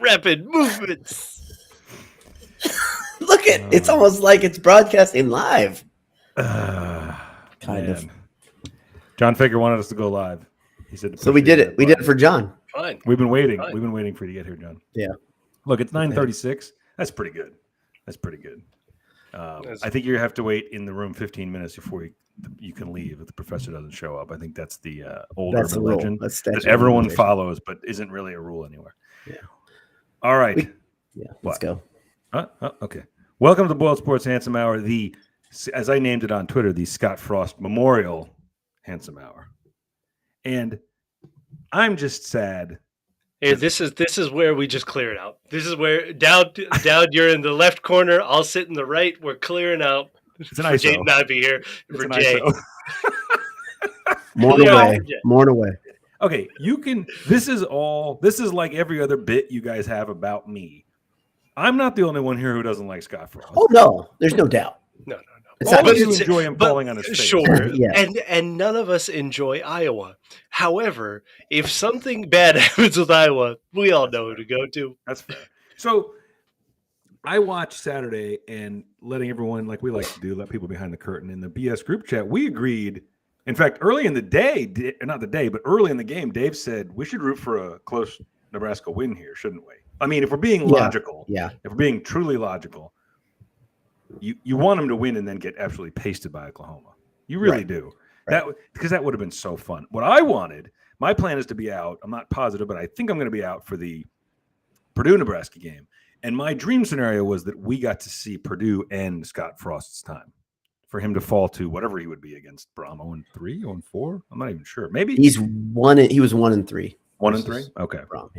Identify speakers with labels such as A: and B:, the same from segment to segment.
A: Rapid movements.
B: Look it's almost like it's broadcasting live.
C: Kind of. John Faker wanted us to go live. He said,
B: so we did it. We did it for John.
A: Fine.
C: We've been waiting.
A: Fine.
C: We've been waiting for you to get here, John.
B: Yeah.
C: Look, it's 9:36. That's pretty good. I think you have to wait in the room 15 minutes before you can leave if the professor doesn't show up. I think that's the old urban legend that everyone follows, but isn't really a rule anywhere.
B: Yeah.
C: All right.
B: Let's go.
C: Okay. Welcome to Boiled Sports Handsome Hour, as I named it on Twitter, the Scott Frost Memorial Handsome Hour. And I'm just sad.
A: Hey, this is where we just clear it out. This is where Dowd, you're in the left corner. I'll sit in the right. We're clearing out.
C: It's an ISO.
A: Jay not be here for Jay.
B: Mourn away.
C: Okay, you can. This is like every other bit you guys have about me. I'm not the only one here who doesn't like Scott Frost.
B: Oh no, there's no doubt.
A: No.
C: All of you enjoy him falling on his face.
A: Sure, and none of us enjoy Iowa. However, if something bad happens with Iowa, we all know who to go to.
C: That's fair. So I watched Saturday and letting everyone, like we like to do, let people behind the curtain in the BS group chat. We agreed. In fact, early in the day, not the day, but early in the game, Dave said we should root for a close Nebraska win here, shouldn't we? I mean, if we're being logical, if we're being truly logical, you want them to win and then get absolutely pasted by Oklahoma. You really do. Right. Because that would have been so fun. What I wanted, my plan is to be out. I'm not positive, but I think I'm going to be out for the Purdue-Nebraska game. And my dream scenario was that we got to see Purdue end Scott Frost's time, for him to fall to whatever he would be against Brom, 0-3, 0-4. I'm not even sure. Maybe
B: he was 1-3.
C: 1-3. Okay.
B: Brom,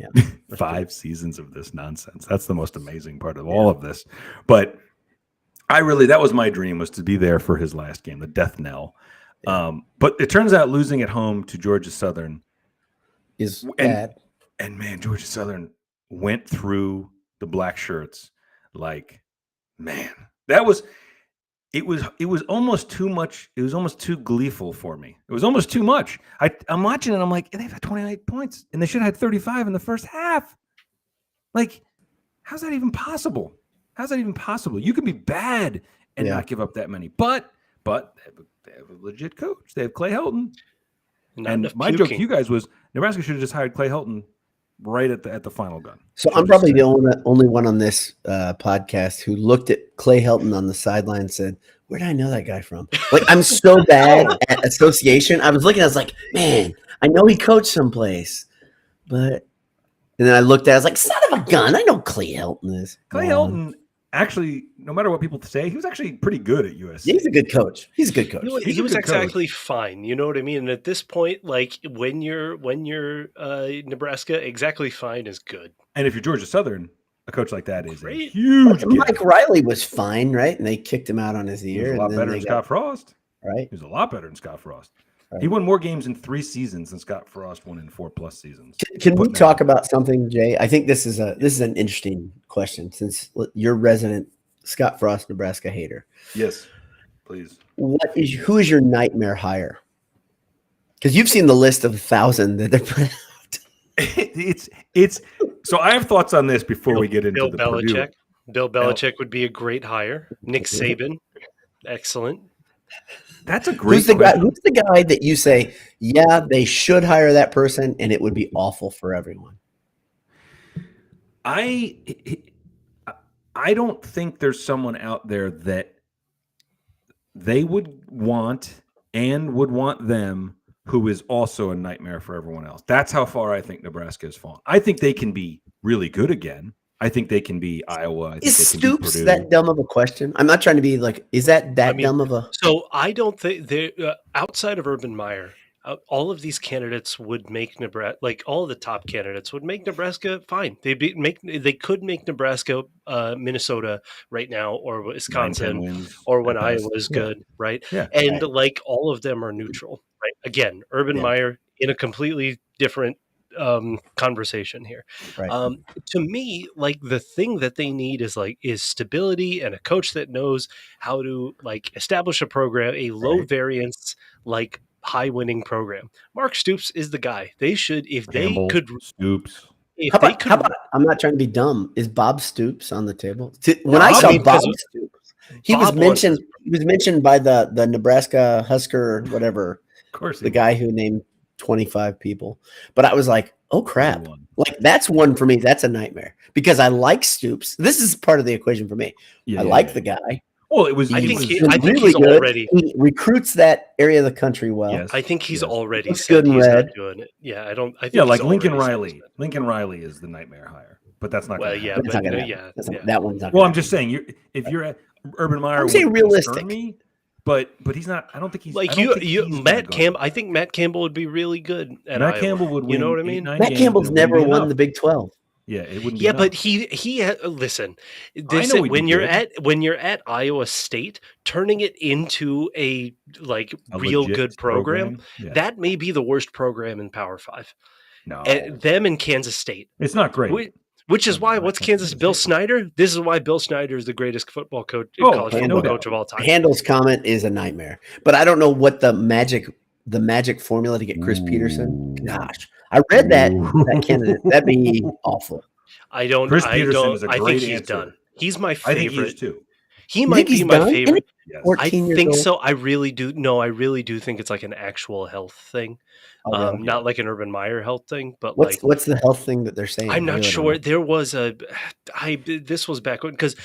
C: 5 seasons of this nonsense. That's the most amazing part of all of this. But that was my dream, was to be there for his last game, the death knell. But it turns out losing at home to Georgia Southern
B: is bad.
C: And man, Georgia Southern went through the black shirts like, man, it was almost too much. It was almost too gleeful for me. It was almost too much. I'm watching it. I'm like, they've had 28 points and they should have had 35 in the first half. Like, how's that even possible? You can be bad and not give up that many. But they have a legit coach. They have Clay Helton. And my joke to you guys was Nebraska should have just hired Clay Helton right at the final gun.
B: So I'm probably the only one on this podcast who looked at Clay Helton on the sideline and said, where did I know that guy from? Like, I'm so bad at association. I was was like, man, I know he coached someplace. But and then I looked at it, I was like, son of a gun, I know Clay Helton is.
C: Clay Helton, actually, no matter what people say, he was actually pretty good at USC.
B: He's a good coach. He
A: was exactly fine. You know what I mean? And at this point, like when you're Nebraska, exactly fine is good.
C: And if you're Georgia Southern, a coach like that is
A: great.
C: A huge.
B: Mike Riley was fine, right? And they kicked him out on his ear.
C: He was a lot better than Scott Frost.
B: Right.
C: He was a lot better than Scott Frost. Right. He won more games in 3 seasons than Scott Frost won in 4+ seasons.
B: Can we talk about something, Jay? I think this is an interesting question since you're resident Scott Frost, Nebraska hater.
C: Yes, please.
B: Who is your nightmare hire? Because you've seen the list of 1,000 that they're putting out.
C: It's so I have thoughts on this before we get into the
A: Belichick. Bill Belichick would be a great hire. Nick Saban, excellent.
C: That's a great.
B: Who's the guy that you say, yeah, they should hire that person, and it would be awful for everyone?
C: I don't think there's someone out there that they would want and would want them who is also a nightmare for everyone else. That's how far I think Nebraska has fallen. I think they can be really good again. I think they can be Iowa.
B: Is Stoops that dumb of a question? I'm not trying to be like, is that dumb of a...
A: So I don't think outside of Urban Meyer, all of these candidates would make Nebraska, like all the top candidates would make Nebraska fine. They could make Nebraska, Minnesota right now, or Wisconsin, or when Iowa is good, right?
C: Yeah.
A: And like all of them are neutral, right? Again, Urban Meyer in a completely different conversation here.
B: Right.
A: To me, like the thing that they need is stability and a coach that knows how to like establish a program, a low variance, like high winning program. Mark Stoops is the guy. They should, if they could.
C: Stoops.
A: if
B: How
A: they
B: about,
A: could,
B: how about, I'm not trying to be dumb. Is Bob Stoops on the table? When
A: No,
B: I
A: I
B: saw
A: mean,
B: Bob
A: because
B: Stoops, he was
A: Bob wants
B: mentioned.
A: his-
B: He was mentioned by the Nebraska Husker, whatever,
C: Of course,
B: the guy who named 25 people. But I was like, oh crap!
C: 21.
B: Like that's one for me. That's a nightmare because I like Stoops. This is part of the equation for me.
C: Yeah,
B: I like the guy.
C: Well, it was.
A: I
C: he
A: think
C: was-
A: he-
B: He's
A: I think
B: really
A: he's
B: good.
A: already-
B: He recruits that area of the country well.
C: Yes.
A: I think he's
C: Yes.
A: already
B: Looks
A: said
B: good in
A: he's
B: red.
A: not doing it. Yeah, I don't. I think
C: Yeah,
A: he's
C: like Lincoln
A: already said
C: Riley.
A: he's not.
C: Lincoln Riley is the nightmare hire, but that's not.
A: Well,
C: gonna
A: yeah,
C: happen.
B: That's not
A: but
B: gonna
A: no,
B: happen.
A: yeah, yeah.
B: That one's not.
C: Well,
B: gonna
C: I'm just
B: happen.
C: saying, if you're at Urban Meyer,
B: I'm
C: would
B: saying
C: concern
B: realistic.
C: me, but he's not. I don't think he's
A: Like
C: I don't think he's gonna
A: Matt
C: go
A: Campbell.
C: there.
A: I think Matt Campbell would be really good at
C: Matt
A: Iowa.
C: Campbell would win.
A: You know what I
C: 8,
A: mean?
C: 9
B: Matt
C: games,
B: Campbell's
C: and it wouldn't
B: never
C: be
B: won
C: enough.
B: the Big 12.
C: Yeah, it wouldn't.
A: Yeah,
C: be
A: but
C: enough.
A: he listen.
C: I know he'd
A: When
C: be
A: you're
C: good.
A: when you're at Iowa State, turning it into a
C: A
A: real
C: legit
A: good program,
C: Yeah.
A: that may be the worst program in Power 5.
C: No,
A: Them and Kansas State.
C: it's not great.
A: Which is why,
C: Not
A: what's
C: Kansas
A: Kansas? Bill
C: State.
A: Snyder? This is why Bill Snyder is the greatest football coach,
C: Oh,
A: college
C: no
A: football
C: doubt.
A: coach of all time.
B: Handel's comment is a nightmare, but I don't know what the magic formula to get Chris Peterson. Gosh, I read that candidate. That'd be awful.
A: I don't.
C: Chris
A: I
C: Peterson
A: don't.
C: is a
A: I think
C: great
A: he's
C: answer.
A: done. He's my
C: I
A: favorite.
C: think he is too.
A: He
B: You
A: might
B: think
A: be
B: he's
A: my
B: done?
A: favorite.
C: Yes.
B: 14
A: I
B: years
A: think
B: old.
A: so. I really do. No, I really do think it's like an actual health thing,
B: Oh, really?
A: not like an Urban Meyer health thing. But
B: What's the health thing that they're saying?
A: I'm
B: I
A: not
B: really don't
A: sure.
B: know.
A: There was this was back when, because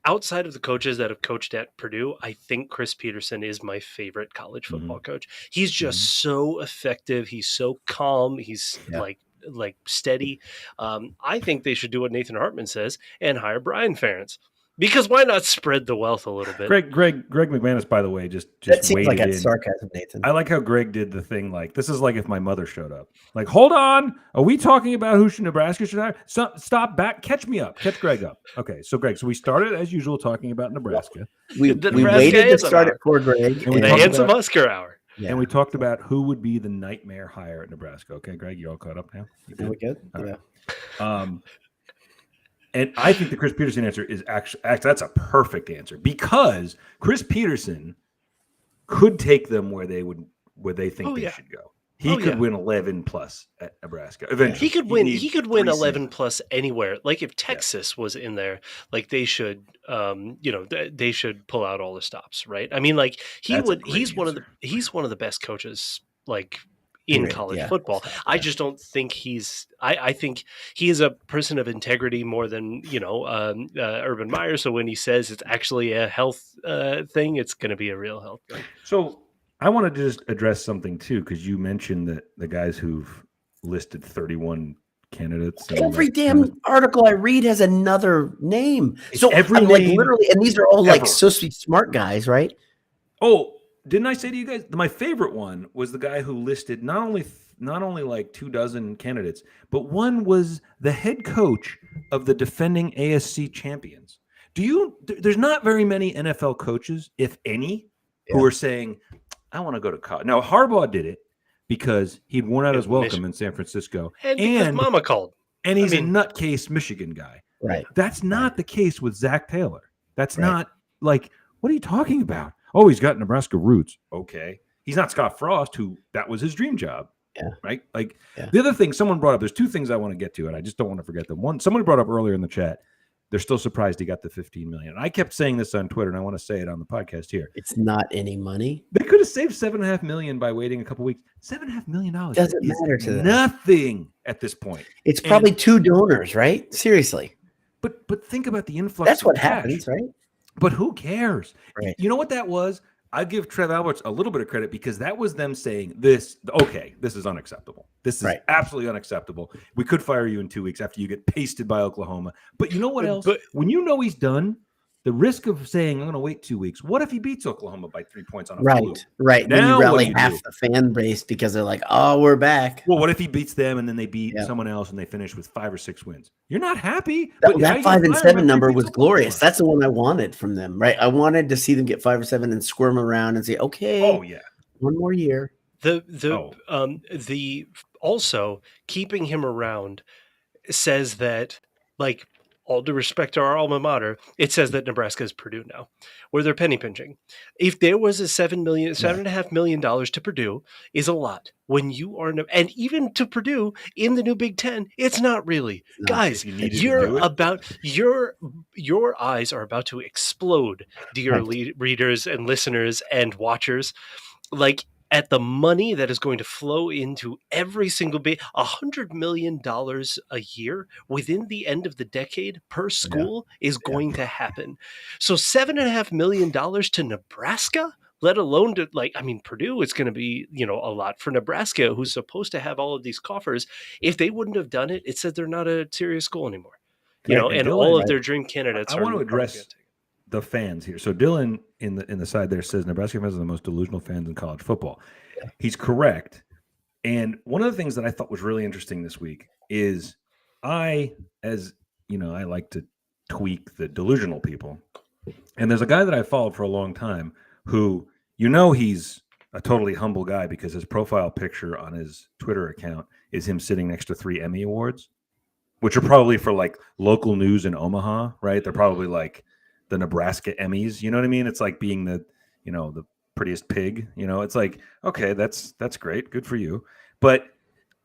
A: outside of the coaches that have coached at Purdue, I think Chris Peterson is my favorite college football coach. He's just so effective. He's so calm. He's
B: Yeah.
A: like steady. I think they should do what Nathan Hartman says and hire Brian Ferentz, because why not spread the wealth a little bit?
C: Greg McManus, by the way, just
B: That seems like
C: waded
B: that's
C: in.
B: sarcasm, Nathan.
C: I like how Greg did the thing. Like, this is like if my mother showed up. Like, hold on, are we talking about who Nebraska should hire? Stop back, catch me up, catch Greg up. Okay, so Greg, we started as usual talking about Nebraska,
B: We
A: Nebraska
B: waited to
A: is
B: start
A: about-
B: it for Greg.
C: And we
A: The
C: talked
A: handsome
C: about-
A: Husker Hour.
B: Yeah.
C: and we talked about who would be the nightmare hire at Nebraska. Okay, Greg, you all caught up now? You
B: Are we good?
C: All
B: Yeah.
C: right. And I think the Chris Peterson answer is actually that's a perfect answer, because Chris Peterson could take them where they think
A: Oh,
C: they
A: yeah.
C: should go. He could win 11 plus at Nebraska eventually.
A: He could win.
C: needs
A: He could win
C: 3
A: 11
C: seasons.
A: plus anywhere. Like if Texas was in there, like they should, they should pull out all the stops, right? I mean, like
C: That's a great
A: He's one of the.
C: answer.
A: He's one of the best coaches, like in
B: Great,
A: college
B: yeah.
A: football. I just don't think he's. I think he is a person of integrity more than Urban Meyer. So when he says it's actually a health thing, it's going to be a real health thing.
C: So I want to just address something too, because you mentioned that the guys who've listed 31 candidates. and
B: Every
C: that
B: damn
C: kind of-
B: article I read has another name.
C: It's
B: So
C: every
B: I'm like
C: name
B: literally, and these are all like
C: ever.
B: supposed to be smart guys, right?
C: Oh, didn't I say to you guys my favorite one was the guy who listed not only like 24 candidates, but one was the head coach of the defending ASC champions. There's not very many NFL coaches, if any, who are saying, I want to go to college. Now, Harbaugh did it because he'd worn out his welcome in San Francisco.
A: And because Mama called.
C: And he's
A: I mean-
C: a nutcase Michigan guy.
B: Right.
C: That's not the case with Zach Taylor. That's
B: Right.
C: not like, what are you talking about? Oh, he's got Nebraska roots. Okay. He's not Scott Frost, who that was his dream job.
B: Yeah.
C: Right. Like
B: Yeah.
C: the other thing someone brought up, there's 2 things I want to get to, and I just don't want to forget them. One, somebody brought up earlier in the chat, they're still surprised he got the 15 million. I kept saying this on Twitter, and I want to say it on the podcast here.
B: It's not any money.
C: They could have saved $7.5 million by waiting a couple weeks. $7.5 million
B: Doesn't
C: is
B: matter to them.
C: nothing at this point.
B: It's probably 2 donors, right? Seriously.
C: But think about the influx.
B: That's
C: of
B: what
C: cash.
B: happens, right?
C: But who cares?
B: Right.
C: You know what that was? I give Trev Alberts a little bit of credit, because that was them saying this. Okay, this is unacceptable. This is
B: Right.
C: absolutely unacceptable. We could fire you in 2 weeks after you get pasted by Oklahoma. But you know what else?
A: But-
C: when you know he's done, the risk of saying I'm going to wait 2 weeks. What if he beats Oklahoma by 3 points on a
B: Right.
C: fluke?
B: Right. Then
C: Now
B: you
C: what
B: rally
C: do you
B: half
C: do?
B: the fan base because they're like, oh, we're back.
C: Well, what if he beats them and then they beat
B: Yeah.
C: someone else and they finish with 5 or 6 wins? You're not happy.
B: That,
C: but how
B: that
C: you
B: 5
C: gonna
B: and
C: fire him
B: 7
C: after he
B: number
C: beats
B: was
C: Oklahoma?
B: glorious. That's the one I wanted from them, right? I wanted to see them get 5 or 7 and squirm around and say, okay,
C: Oh yeah.
B: one more year.
A: The also keeping him around says that, like, all due respect to our alma mater, it says that Nebraska is Purdue now, where they're penny pinching. If there was a $7.5 million to Purdue is a lot. When you are, and even to Purdue in the new Big Ten, it's not really.
B: No,
A: Guys, your eyes are about to explode, dear readers and listeners and watchers. Like, at the money that is going to flow into every single $100 million a year within the end of the decade per school is going to happen. So $7.5 million to Nebraska, let alone to Purdue, it's going to be, a lot for Nebraska, who's supposed to have all of these coffers. If they wouldn't have done it, it said they're not a serious school anymore. And Dylan, all of their dream candidates
C: I want to address the fans here. So Dylan in the side there says Nebraska fans are the most delusional fans in college football. Yeah. He's correct. And one of the things that I thought was really interesting this week is I like to tweak the delusional people. And there's a guy that I followed for a long time who, he's a totally humble guy because his profile picture on his Twitter account is him sitting next to 3 Emmy Awards, which are probably for like local news in Omaha, right? They're probably like the Nebraska Emmys, you know what I mean? It's like being the prettiest pig, it's like, okay, that's great. Good for you. But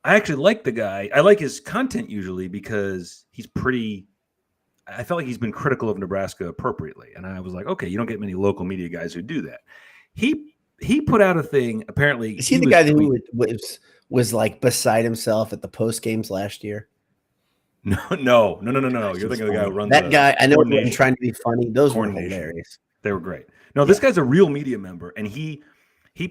C: I actually like the guy. I like his content usually because I felt like he's been critical of Nebraska appropriately. And I was like, okay, you don't get many local media guys who do that. He put out a thing, apparently.
B: Is he the guy who was like beside himself at the post games last year?
C: No. You're thinking of the guy who runs
B: that guy. I know he wasn't trying to be funny. Those were hilarious.
C: They were great. No, this guy's a real media member, and he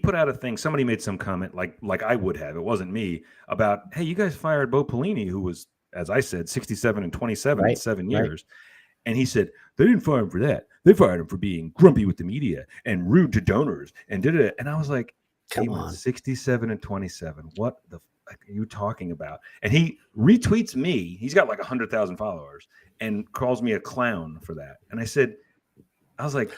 C: put out a thing. Somebody made some comment, like I would have. It wasn't me, about, hey, you guys fired Bo Pelini, who was, as I said, 67-27 in 7 years. And he said, they didn't fire him for that. They fired him for being grumpy with the media and rude to donors and did it. And I was like, come on, 67-27. What the fuck are you talking about? And he retweets me. He's got like 100,000 followers and calls me a clown for that. And I was like,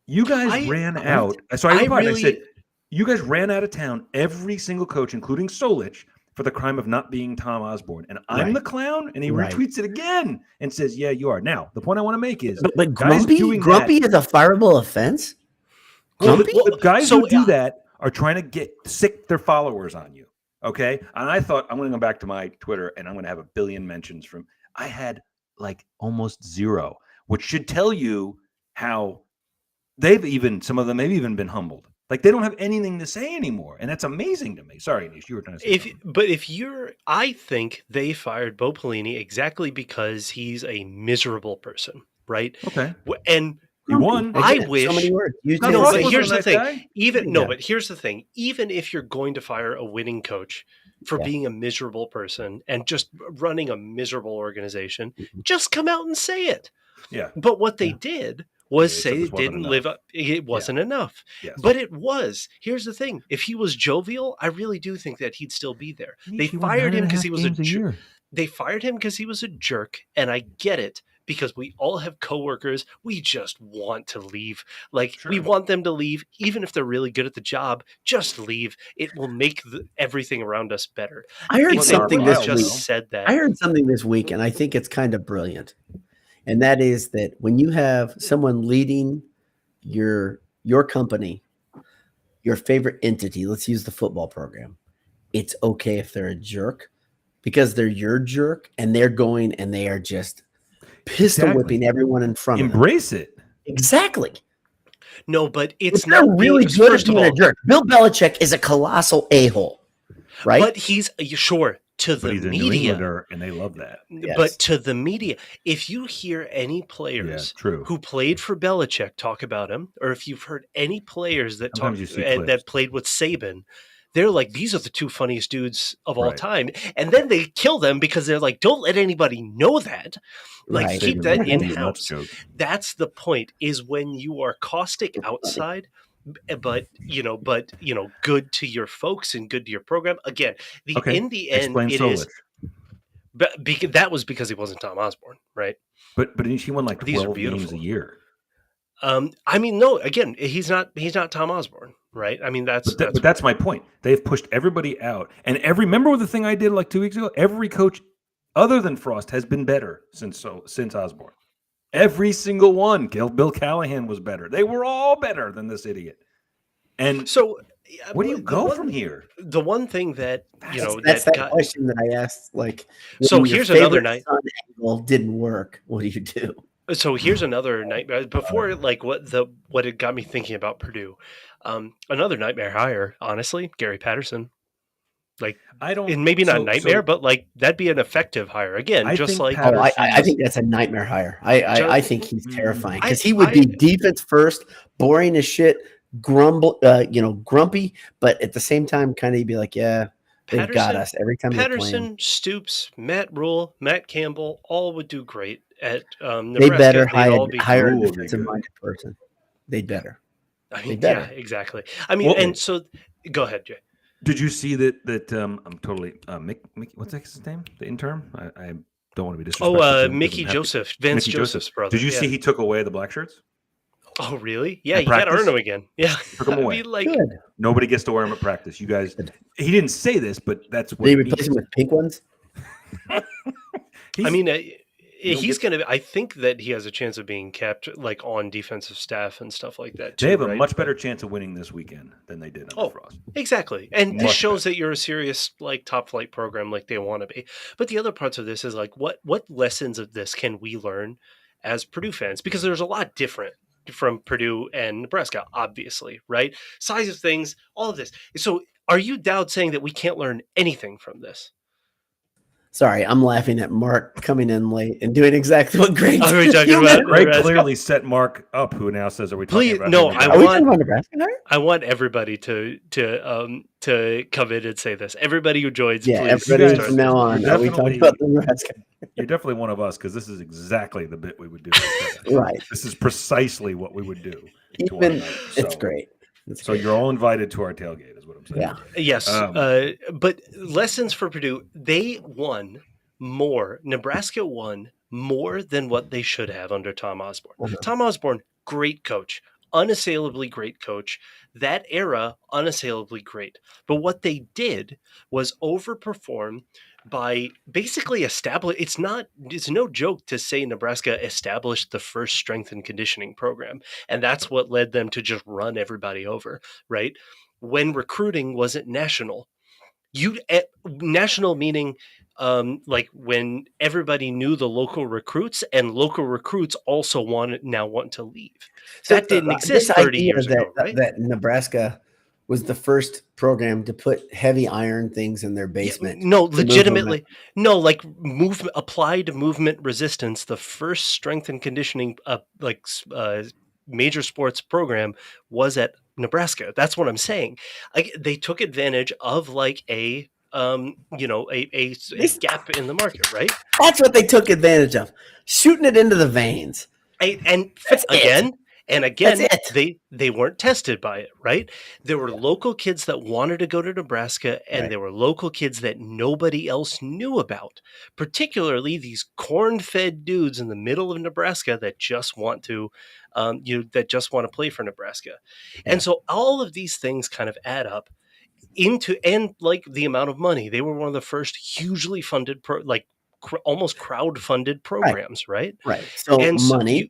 C: you guys ran out. So I replied, I said, you guys ran out of town, every single coach, including Solich, for the crime of not being Tom Osborne. And I'm the clown? And he retweets it again and says, yeah, you are. Now, the point I want to make is,
B: but grumpy is a fireable offense?
C: The guys who do that are trying to get sick their followers on you. Okay? And I thought, I'm going to go back to my Twitter and I'm going to have 1 billion mentions from, I had like almost 0, which should tell you how some of them have even been humbled. Like, they don't have anything to say anymore. And that's amazing to me. Sorry, Nish, you were trying to say
A: I think they fired Bo Pelini exactly because he's a miserable person, right?
C: Okay.
A: And
C: he won.
A: I wish.
B: So many words.
A: But here's the thing. But here's the thing. Even if you're going to fire a winning coach for being a miserable person and just running a miserable organization, just come out and say it.
C: Yeah.
A: But what they did was say it didn't live up. It wasn't enough.
C: Yes.
A: But it was. Here's the thing. If he was jovial, I really do think that he'd still be there. They fired him because he was a jerk. They fired him because he was a jerk. And I get it, because we all have coworkers. We just want to leave. We want them to leave. Even if they're really good at the job, just leave. It will make everything around us better.
B: I heard something this week.
A: Said that.
B: I heard something this week, and I think it's kind of brilliant. And that is that when you have someone leading your company, your favorite entity, let's use the football program, it's okay if they're a jerk, because they're your jerk and they're going and they are just pistol whipping everyone in front of them.
C: Embrace it.
B: Exactly.
A: No, but it's not
B: really good at being a jerk. Bill Belichick is a colossal a-hole, right?
A: But he's to the media,
C: and they love that.
A: Yes. But to the media, if you hear any players who played for Belichick talk about him, or if you've heard any players that that played with Saban, they're like, these are the 2 funniest dudes of all time. And then they kill them because they're like, don't let anybody know that. Keep that in-house. That's the point, is when you are caustic outside, but good to your folks and good to your program. Again, in the end, it is. But that was because he wasn't Tom Osborne, right?
C: But he won like 12 games a year.
A: No. Again, he's not Tom Osborne, right? I mean,
C: that's my point. They've pushed everybody out, and remember what the thing I did like 2 weeks ago. Every coach other than Frost, has been better since Osborne. Every single one. Bill Callahan was better. They were all better than this idiot. And
A: so,
C: where do you go from here?
A: The one thing that
B: that's that question that I asked. Like,
A: so
B: when your
A: here's another
B: favorite sun angle didn't work. What do you do?
A: So here's another nightmare. Before, like what it got me thinking about Purdue, another nightmare hire. Honestly, Gary Patterson. Like,
C: I don't,
A: and maybe not nightmare, but like that'd be an effective hire again.
C: I
A: Just
C: think
A: like
B: I think that's a nightmare hire. I think he's terrifying because he would be defense first, boring as shit, grumpy, but at the same time, kind of be like, yeah, they've got us every time.
A: Patterson, Stoops, Matt Rule, Matt Campbell, all would do great at Nebraska.
B: They better hire a
C: cool,
B: defensive-minded person. They'd better.
A: I mean,
B: better.
A: yeah, exactly. I mean, and so go ahead, Jay.
C: Did you see that? I'm totally Mickey, what's his name? The intern. I don't want to be disrespectful.
A: Mickey Joseph, Vince Joseph's brother.
C: Did you see he took away the black shirts?
A: Oh, really? Yeah, you got to earn them again. Yeah,
C: took them away.
A: I mean,
B: Good.
C: Nobody gets to wear them at practice. You guys. He didn't say this, but that's what.
B: They replace them with pink ones.
A: I mean, he's going to. I think that he has a chance of being kept like on defensive staff and stuff like that too.
C: They have a much better chance of winning this weekend than they did under Frost.
A: Exactly, and this shows that you're a serious like top flight program, like they want to be. But the other parts of this is like, what lessons of this can we learn as Purdue fans? Because there's a lot different from Purdue and Nebraska, obviously, right? Size of things, all of this. So, are you Dowd saying that we can't learn anything from this?
B: Sorry, I'm laughing at Mark coming in late and doing exactly what Greg did.
A: Are we talking about
C: Greg clearly set Mark up, who now says, "Are we talking about?"
A: No,
B: I
A: want everybody to come in and say this. Everybody who joins,
B: yeah,
A: please.
B: everybody from now on. Are we talking about the Nebraska?
C: You're definitely one of us because this is exactly the bit we would do.
B: Right.
C: This is precisely what we would do.
B: It's great.
C: So you're all invited to our tailgate, is what I'm saying.
B: Yeah.
A: Yes. But lessons for Purdue, they won more. Nebraska won more than what they should have under Tom Osborne.
B: Mm-hmm.
A: Tom Osborne, great coach, unassailably great coach. That era, unassailably great. But what they did was overperform by basically it's no joke to say Nebraska established the first strength and conditioning program. And that's what led them to just run everybody over, right? When recruiting wasn't national, national meaning like when everybody knew the local recruits and local recruits also want to leave. So that didn't exist 30 years ago, right?
B: That Nebraska was the first program to put heavy iron things in their basement.
A: Yeah, no, legitimately. No, like applied movement resistance, the first strength and conditioning major sports program was at Nebraska. That's what I'm saying. They took advantage of like a gap in the market, right?
B: That's what they took advantage of. Shooting it into the veins.
A: And again, they weren't tested by it, right? There were local kids that wanted to go to Nebraska, and there were local kids that nobody else knew about, particularly these corn-fed dudes in the middle of Nebraska that just want to play for Nebraska. Yeah. And so all of these things kind of add up and like the amount of money. They were one of the first hugely funded almost crowd-funded programs, right?
B: Right. So money.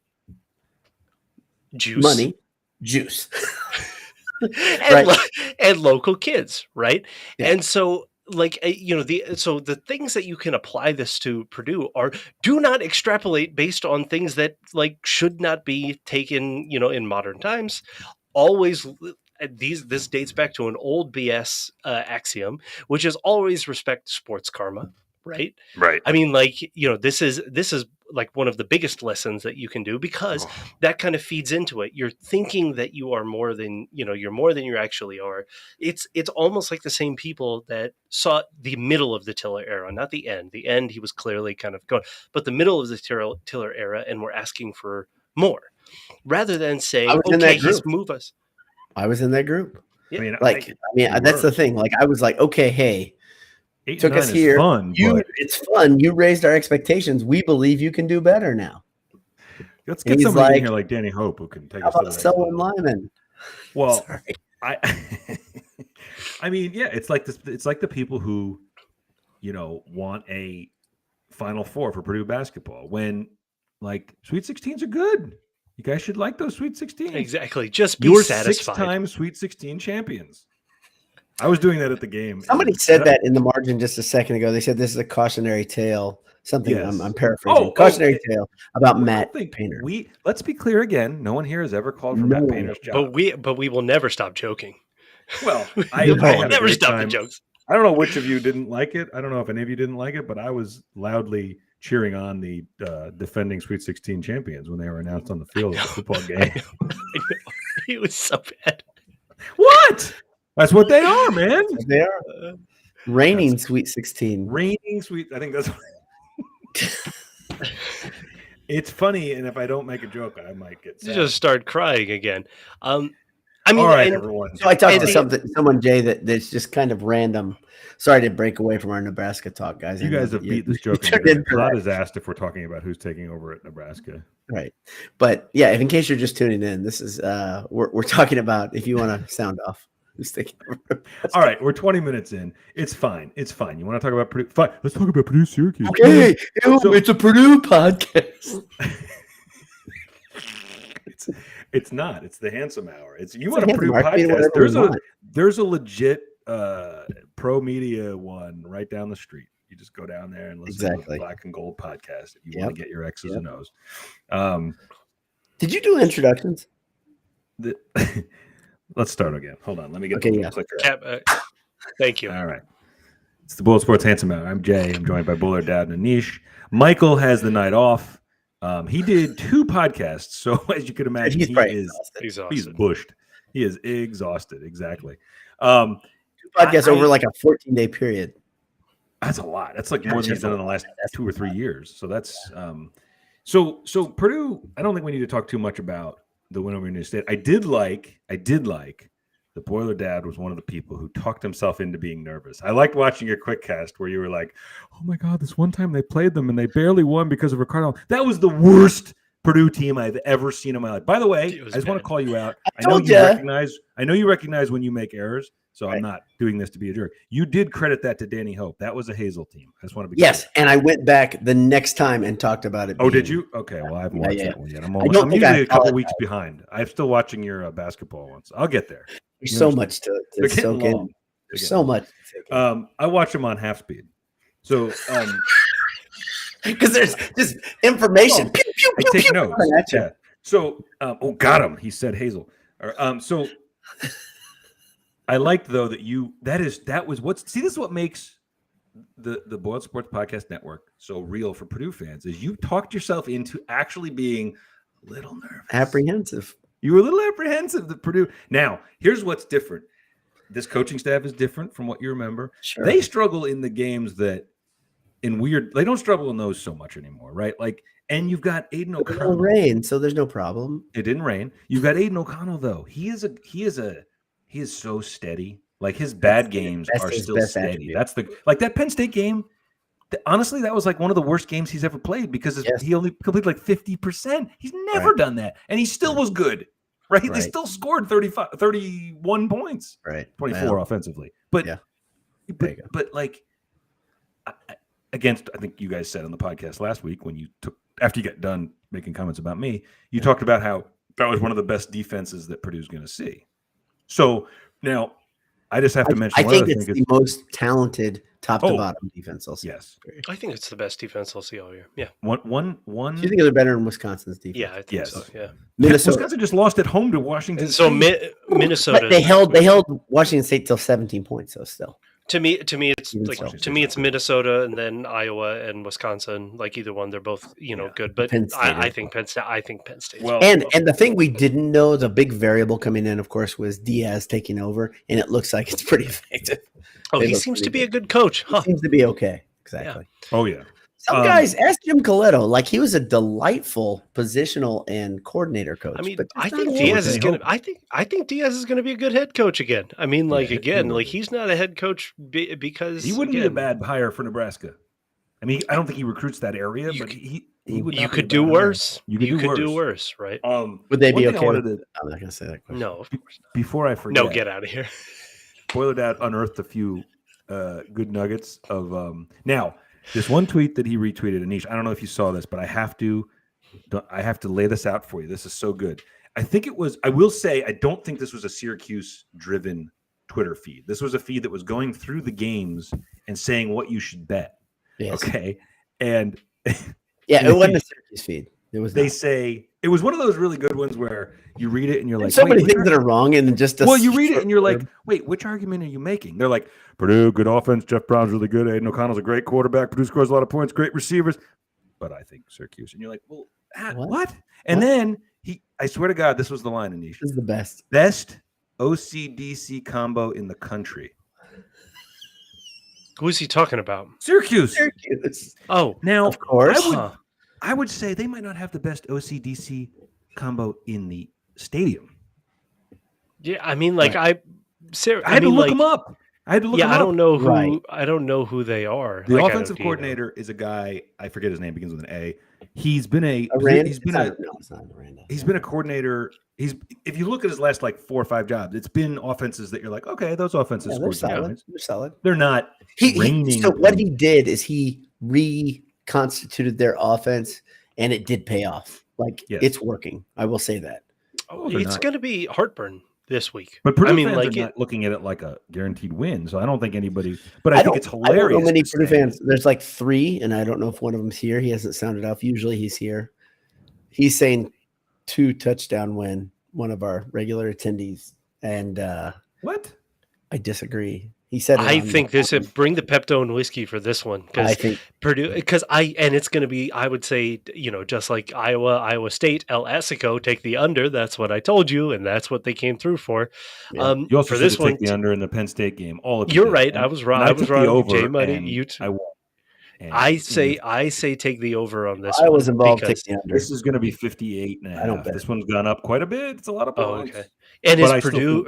A: Juice.
B: Money, juice,
A: and local kids, right? Yeah. And so, the things that you can apply this to Purdue are: do not extrapolate based on things that should not be taken, in modern times. Always, this dates back to an old BS axiom, which is always respect sports karma. Right. I mean, this is like one of the biggest lessons that you can do, because that kind of feeds into it. You're thinking that you are more than, you're more than you actually are. It's almost like the same people that saw the middle of the Tiller era, not the end. The end, he was clearly kind of going, but the middle of the Tiller era, and we're asking for more rather than say, okay, he's move us.
B: I was in that group.
A: Yeah.
B: That's the thing. Like, I was like, okay, hey, took us here. It's fun. You raised our expectations. We believe you can do better now.
C: Let's get somebody in here like Danny Hope who can take us to that.
B: Selwyn Lyman.
C: Well, I mean, yeah, it's like this. It's like the people who, want a Final Four for Purdue basketball when like Sweet 16s are good. You guys should like those Sweet 16s.
A: Exactly. Just be
C: You're
A: satisfied.
C: 6-time Sweet 16 champions. I was doing that at the game.
B: Somebody said that in the margin just a second ago. They said this is a cautionary tale. Something
C: Yes.
B: I'm paraphrasing. Cautionary tale about Matt Painter.
C: Let's be clear again. No one here has ever called for Matt Painter's job.
A: But we will never stop joking.
C: Well,
A: I will never stop the jokes.
C: I don't know which of you didn't like it. I don't know if any of you didn't like it, but I was loudly cheering on the defending Sweet 16 champions when they were announced on the field of the football game.
A: I know. It was so bad.
C: What? That's what they are, man.
B: They are reigning Sweet 16.
C: Reigning Sweet. I think that's. It's funny, and if I don't make a joke, I might get sad.
A: You just start crying again. I mean,
C: all right, everyone.
B: So I talked to someone, Jay, that's just kind of random. Sorry to break away from our Nebraska talk, guys.
C: You guys have beat this joke. Todd has asked if we're talking about who's taking over at Nebraska.
B: Right. But yeah, if in case you're just tuning in, this is we're talking about, if you want to sound off, who's taking over.
C: All right, we're 20 minutes in. It's fine. It's fine. You want to talk about Purdue? Fine. Let's talk about Purdue Syracuse.
B: Okay. It's a Purdue podcast.
C: It's not. It's the Handsome Hour. You want a Purdue podcast? There's a legit pro media one right down the street. You just go down there and listen to the Black and Gold podcast if you want to get your X's and O's.
B: Did you do introductions?
C: Let's start again. Hold on. Let me get the clicker.
A: Thank you.
C: All right. It's the Bull Sports Handsome Hour. I'm Jay. I'm joined by Buller, Dad, and Anish. Michael has the night off. He did 2 podcasts, so as you can imagine, he's bushed. He is exhausted. Exactly.
B: 2 podcasts over like a 14-day period.
C: That's a lot. That's like more than he's done in the last 2 or 3 years. So that's so Purdue. I don't think we need to talk too much about the win over New State. I did like the Boiler Dad was one of the people who talked himself into being nervous. I liked watching your quick cast where you were like, "Oh my God, this one time they played them and they barely won because of Ricardo." That was the worst Purdue team I've ever seen in my life. By the way, I just want to call you out. I know you recognize when you make errors, so I'm not doing this to be a jerk. You did credit that to Danny Hope. That was a Hazel team. I just want to be clear.
B: And I went back the next time and talked about it.
C: Oh, did you? Okay, well, I haven't watched that one yet. I'm usually a couple weeks behind. I'm still watching your basketball ones. I'll get there.
B: There's so much to soak in. There's so much.
C: I watch them on half speed. So
B: because there's just information. Pew, pew, pew,
C: I take notes. Yeah. So got him. He said Hazel. So I liked though that was this is what makes the Boiled Sports Podcast Network so real for Purdue fans is you talked yourself into actually being a little nervous.
B: Apprehensive.
C: You were a little apprehensive that Purdue. Now, here's what's different. This coaching staff is different from what you remember.
B: Sure.
C: They struggle in the games they don't struggle in those so much anymore, right? Like, and you've got Aiden O'Connell.
B: It didn't rain, so there's no problem.
C: It didn't rain. You've got Aiden O'Connell though. He is so steady. Like his bad games are still steady. That's that Penn State game. Honestly, that was like one of the worst games he's ever played because he only completed like 50%. He's never done that. And he still was good, right? They still scored 31 points, right? 24 offensively. But like against, I think you guys said on the podcast last week after you got done making comments about me, you talked about how that was one of the best defenses that Purdue's going to see. So now I just have to mention.
B: I think it's the most talented top to bottom defense I'll see.
C: Yes.
A: I think it's the best defense I'll see all year. Yeah.
C: One.
B: Do you think they're better than Wisconsin's defense?
A: Yeah, I think so. Yeah.
C: Wisconsin just lost at home to Washington State.
A: So Minnesota.
B: But they held Washington State till 17 points. So still.
A: To me, it's it's Minnesota and then Iowa and Wisconsin. Like either one, they're both good. But I think Penn State.
B: Well, and the thing we didn't know, the big variable coming in, of course, was Diaz taking over, and it looks like it's pretty effective.
A: Oh, he seems to be a good coach.
B: He seems to be okay. Exactly.
C: Yeah. Oh yeah.
B: Some guys ask Jim Coletto, like he was a delightful positional and coordinator coach.
A: I mean, I think Diaz is going to. I think Diaz is going to be a good head coach again. I mean, he's not a head coach because
C: he wouldn't be a bad hire for Nebraska. I mean, I don't think he recruits that area, but he would.
A: You could do worse. You could do worse, right?
B: Would they be okay? I'm not going to say that question.
A: No, of course not.
C: Before I forget,
A: no, get out of here.
C: Boiler Dad unearthed a few good nuggets of now. This one tweet that he retweeted, Anish, I don't know if you saw this, but I have to lay this out for you. This is so good. I will say, I don't think this was a Syracuse-driven Twitter feed. This was a feed that was going through the games and saying what you should bet. Yes. Okay. And
B: yeah, it wasn't a Syracuse feed.
C: They say it was one of those really good ones where you read it and you're like,
B: so many things that are wrong, and just
C: you read it and you're like, wait, which argument are you making? They're like, Purdue, good offense, Jeff Brown's really good, Aiden O'Connell's a great quarterback, Purdue scores a lot of points, great receivers, but I think Syracuse. And you're like, well, what? And then I swear to God, this was the line, Anish.
B: This is the
C: best OCDC combo in the country.
A: Who is he talking about?
C: Syracuse.
A: Oh,
C: now
B: of course.
C: I would say they might not have the best OCDC combo in the stadium.
A: Yeah, I mean, like
C: I had to look them up.
A: I don't know who. Right. I don't know who they are.
C: The offensive coordinator is a guy. I forget his name. Begins with an A. He's been a coordinator. If you look at his last like 4 or 5 jobs, it's been offenses that you're like, okay, those offenses
B: they're solid. They're solid.
C: They're not.
B: So what he did is he reconstituted their offense, and it did pay off. Like it's working. I will say that.
A: Oh, it's going to be heartburn this week.
C: But Purdue fans are not looking at it like a guaranteed win, so I don't think anybody. But I think it's hilarious. I don't know many
B: Purdue fans. There's like 3, and I don't know if one of them's here. He hasn't sounded off. Usually he's here. He's saying 2 touchdown win. One of our regular attendees, and
C: what?
B: I disagree. He said,
A: "I think bring the Pepto-Whiskey for this one because I think Purdue and it's going to be. I would say just like Iowa State, El Asico take the under. That's what I told you, and that's what they came through for.
C: Yeah. You also for this one, take the under in the Penn State game. All of
A: you're right. I was wrong. I was wrong. Jay Money, you.
C: I won.
A: I say take the over on this.
B: I was involved. Take the under.
C: This is going to be 58.5. I don't bet. This one's gone up quite a bit. It's a lot of points.
A: Oh, okay. And is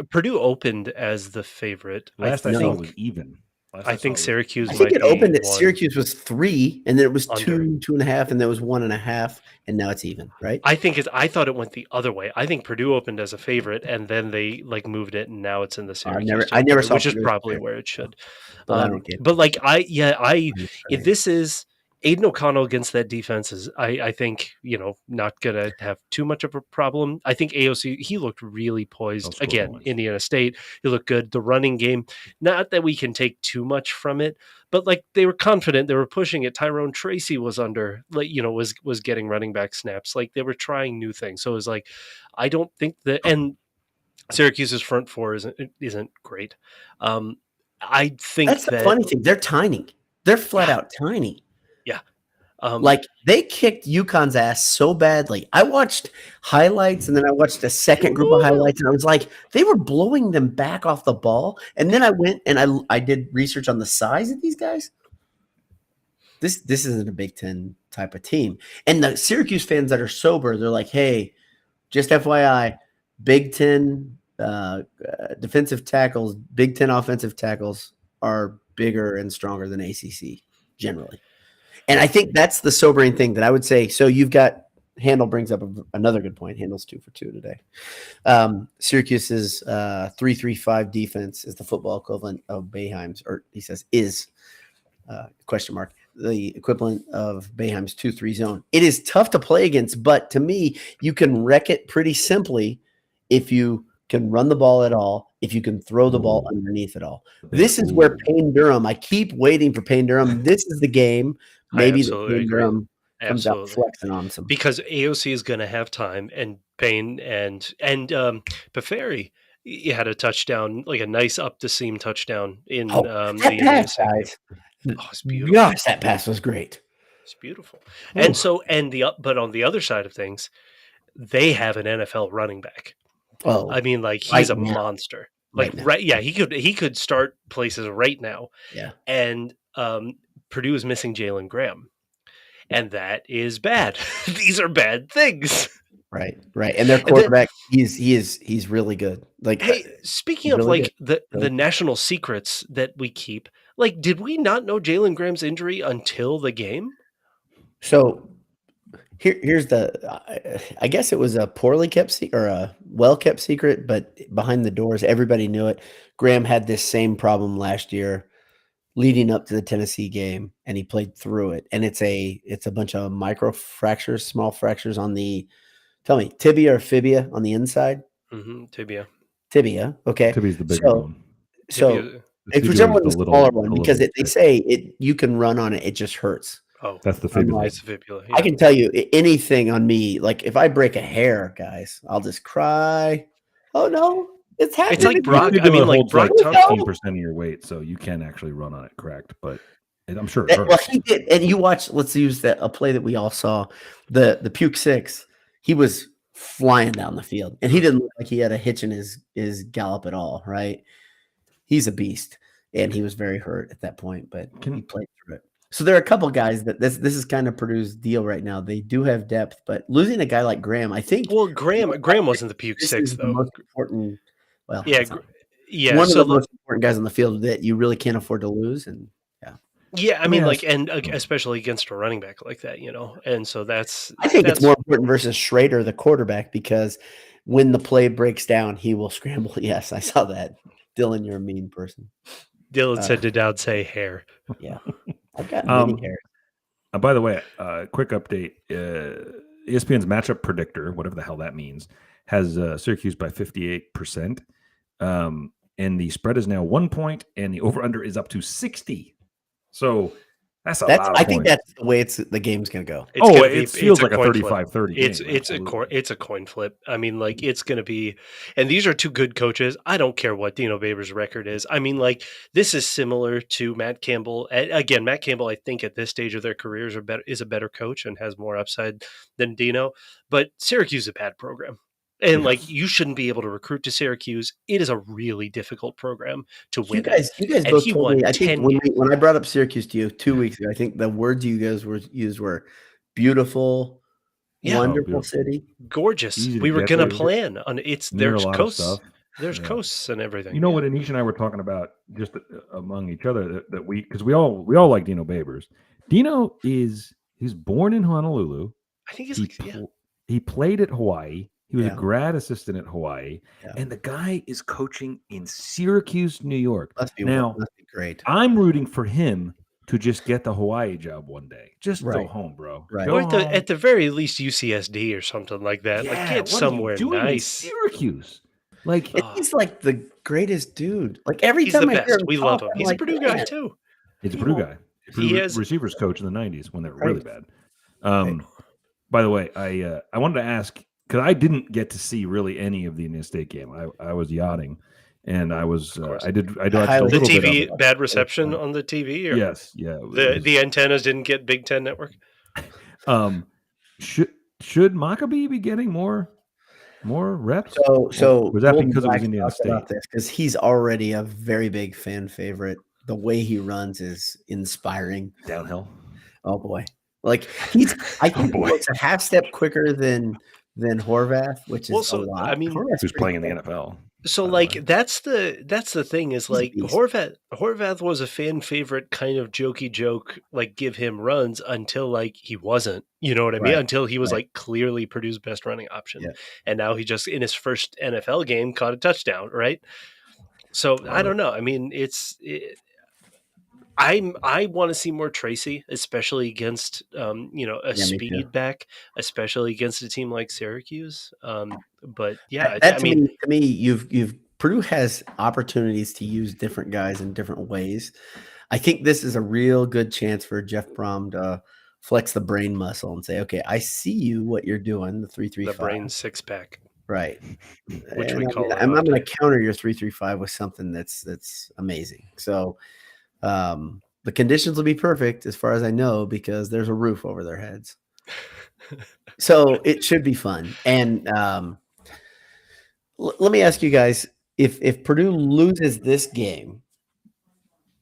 A: Purdue opened as the favorite?
C: Last I saw it was even.
A: I think Syracuse.
B: I think it opened at Syracuse was 3, and then it was 2, 2.5, and then it was 1.5, and now it's even. Right?
A: I thought it went the other way. I think Purdue opened as a favorite, and then they moved it, and now it's in the Syracuse.
B: I never saw,
A: which is probably where it should. But if this is Aiden O'Connell against that defense is, I think, not going to have too much of a problem. I think AOC, he looked really poised. Again, points. Indiana State, he looked good. The running game, not that we can take too much from it, but like they were confident, they were pushing it. Tyrone Tracy was was getting running back snaps. Like they were trying new things. So it was like, I don't think that, and Syracuse's front 4 isn't great. I think
B: that's the funny thing. They're tiny. They're flat out tiny.
A: Yeah.
B: Like they kicked UConn's ass so badly. I watched highlights and then I watched a second group of highlights and I was like, they were blowing them back off the ball. And then I went and I did research on the size of these guys. This isn't a Big Ten type of team. And the Syracuse fans that are sober, they're like, hey, just FYI, Big Ten defensive tackles, Big Ten offensive tackles are bigger and stronger than ACC generally. And I think that's the sobering thing that I would say. So you've got Handel brings up another good point. Handel's 2 for 2 today. Syracuse's 3-3-5 defense is the football equivalent of Boeheim's, or he says is question mark the equivalent of Boeheim's 2-3 zone. It is tough to play against, but to me, you can wreck it pretty simply if you can run the ball at all, if you can throw the ball underneath it all. This is where Payne Durham, I keep waiting for Payne Durham. This is the game. Maybe the Payne Durham comes out flexing on some.
A: Because AOC is going to have time, and Payne and Peferi, he had a touchdown, like a nice up the seam touchdown in
B: that pass, guys.
A: Oh, it's beautiful.
B: Gosh, that pass was great.
A: It's beautiful. And so, but on the other side of things, they have an NFL running back.
B: Oh,
A: I mean, like he's a monster. Like he could start places right now.
B: Yeah.
A: And Purdue is missing Jalen Graham, and that is bad. These are bad things.
B: Right. And their quarterback, he's really good. Like,
A: hey, speaking of really like the national secrets that we keep, like, did we not know Jalen Graham's injury until the game?
B: So here's I guess it was a poorly kept or a well kept secret, but behind the doors, everybody knew it. Graham had this same problem last year. leading up to the Tennessee game, and he played through it. And it's a bunch of micro fractures, small fractures on the, tell me, tibia or fibia on the inside?
A: Tibia.
B: Tibia, okay.
C: Tibia's the bigger bone.
B: So
A: Tibia.
B: if whichever one is the smaller one, because they say you can run on it, it just hurts.
A: Oh,
C: that's the fibula.
A: That's the fibula. Yeah.
B: I can tell you anything on me, like if I break a hair, guys, I'll just cry. Oh no, it's happening.
A: It's like Brock.
C: I mean, like Brock 15% of your weight, so you can actually run on it, correct? But I'm sure it hurts.
B: Well, he did, and you watch. Let's use a play that we all saw, the puke 6. He was flying down the field, and he didn't look like he had a hitch in his gallop at all. Right? He's a beast, and he was very hurt at that point, but he played through it. So there are a couple guys that this is kind of Purdue's deal right now. They do have depth, but losing a guy like Graham, I think.
A: Well, Graham wasn't the puke 6 though.
B: The most important. Well,
A: yeah.
B: One of the most important guys on the field that you really can't afford to lose, and
A: yeah, I mean, and especially against a running back like that, and so I
B: think it's more important versus Schrader, the quarterback, because when the play breaks down, he will scramble. Yes, I saw that. Dylan, you're a mean person.
A: Dylan said to Dowd say hair.
B: Yeah, I've got many hairs.
C: By the way, quick update: ESPN's matchup predictor, whatever the hell that means, has Syracuse by 58%, and the spread is now 1 point, and the over/under is up to 60. So that's a lot of points.
B: I think that's the way the game's going to go.
C: It feels like a 35-30
A: game. It's a coin flip. I mean, like, it's going to be – and these are two good coaches. I don't care what Dino Babers' record is. I mean, like, this is similar to Matt Campbell. Again, Matt Campbell, I think, at this stage of their careers is a better coach and has more upside than Dino. But Syracuse is a bad program. And like, you shouldn't be able to recruit to Syracuse. It is a really difficult program to win.
B: You guys both told me. I think when I brought up Syracuse to you 2 weeks ago, I think the words you guys used were beautiful, wonderful city,
A: gorgeous. We were going to plan on it's there's coasts. There's coasts and everything.
C: You know what Anish and I were talking about just among each other that because we all like Dino Babers. Dino he's born in Honolulu.
A: I think
C: he played at Hawaii. He was a grad assistant at Hawaii, and the guy is coaching in Syracuse, New York.
B: Must be great.
C: I'm rooting for him to just get the Hawaii job one day. Just go home, bro.
B: Right.
A: Or at the very least UCSD or something like that.
C: Yeah,
A: like get somewhere nice.
C: In Syracuse. Like
B: he's like the greatest dude. Like every time I hear him
A: we love him. He's a Purdue guy too.
C: He's a Purdue guy. He has receivers coach in the 90s when they were really bad. By the way, I wanted to ask, because I didn't get to see really any of the Indiana State game. I was yachting, and I was I watched
A: the TV bad reception on the TV. Or
C: yes, yeah.
A: The antennas didn't get Big Ten Network.
C: Should Maccabee be getting more reps?
B: So
C: was that because it was Indiana State?
B: Because he's already a very big fan favorite. The way he runs is inspiring.
C: Downhill.
B: Oh boy! Like I think it's a half step quicker than Horvath, which is a lot.
C: I mean, who's playing in the NFL?
A: So like that's the thing is like Horvath was a fan favorite, kind of jokey joke, like give him runs until like he wasn't, you know what I mean? Until he was like clearly Purdue's best running option, and now he just in his first NFL game caught a touchdown, right? So I don't know. I mean, I want to see more Tracy, especially against speed back, especially against a team like Syracuse. But yeah,
B: to me, you've Purdue has opportunities to use different guys in different ways. I think this is a real good chance for Jeff Brom to flex the brain muscle and say, "Okay, I see you. What you're doing, the 3-3-5,
A: the brain 6-pack."
B: Right.
A: Which we call it.
B: I'm going to counter your 3-3-5 with something that's amazing. So the conditions will be perfect as far as I know, because there's a roof over their heads. So it should be fun. And let me ask you guys, if Purdue loses this game,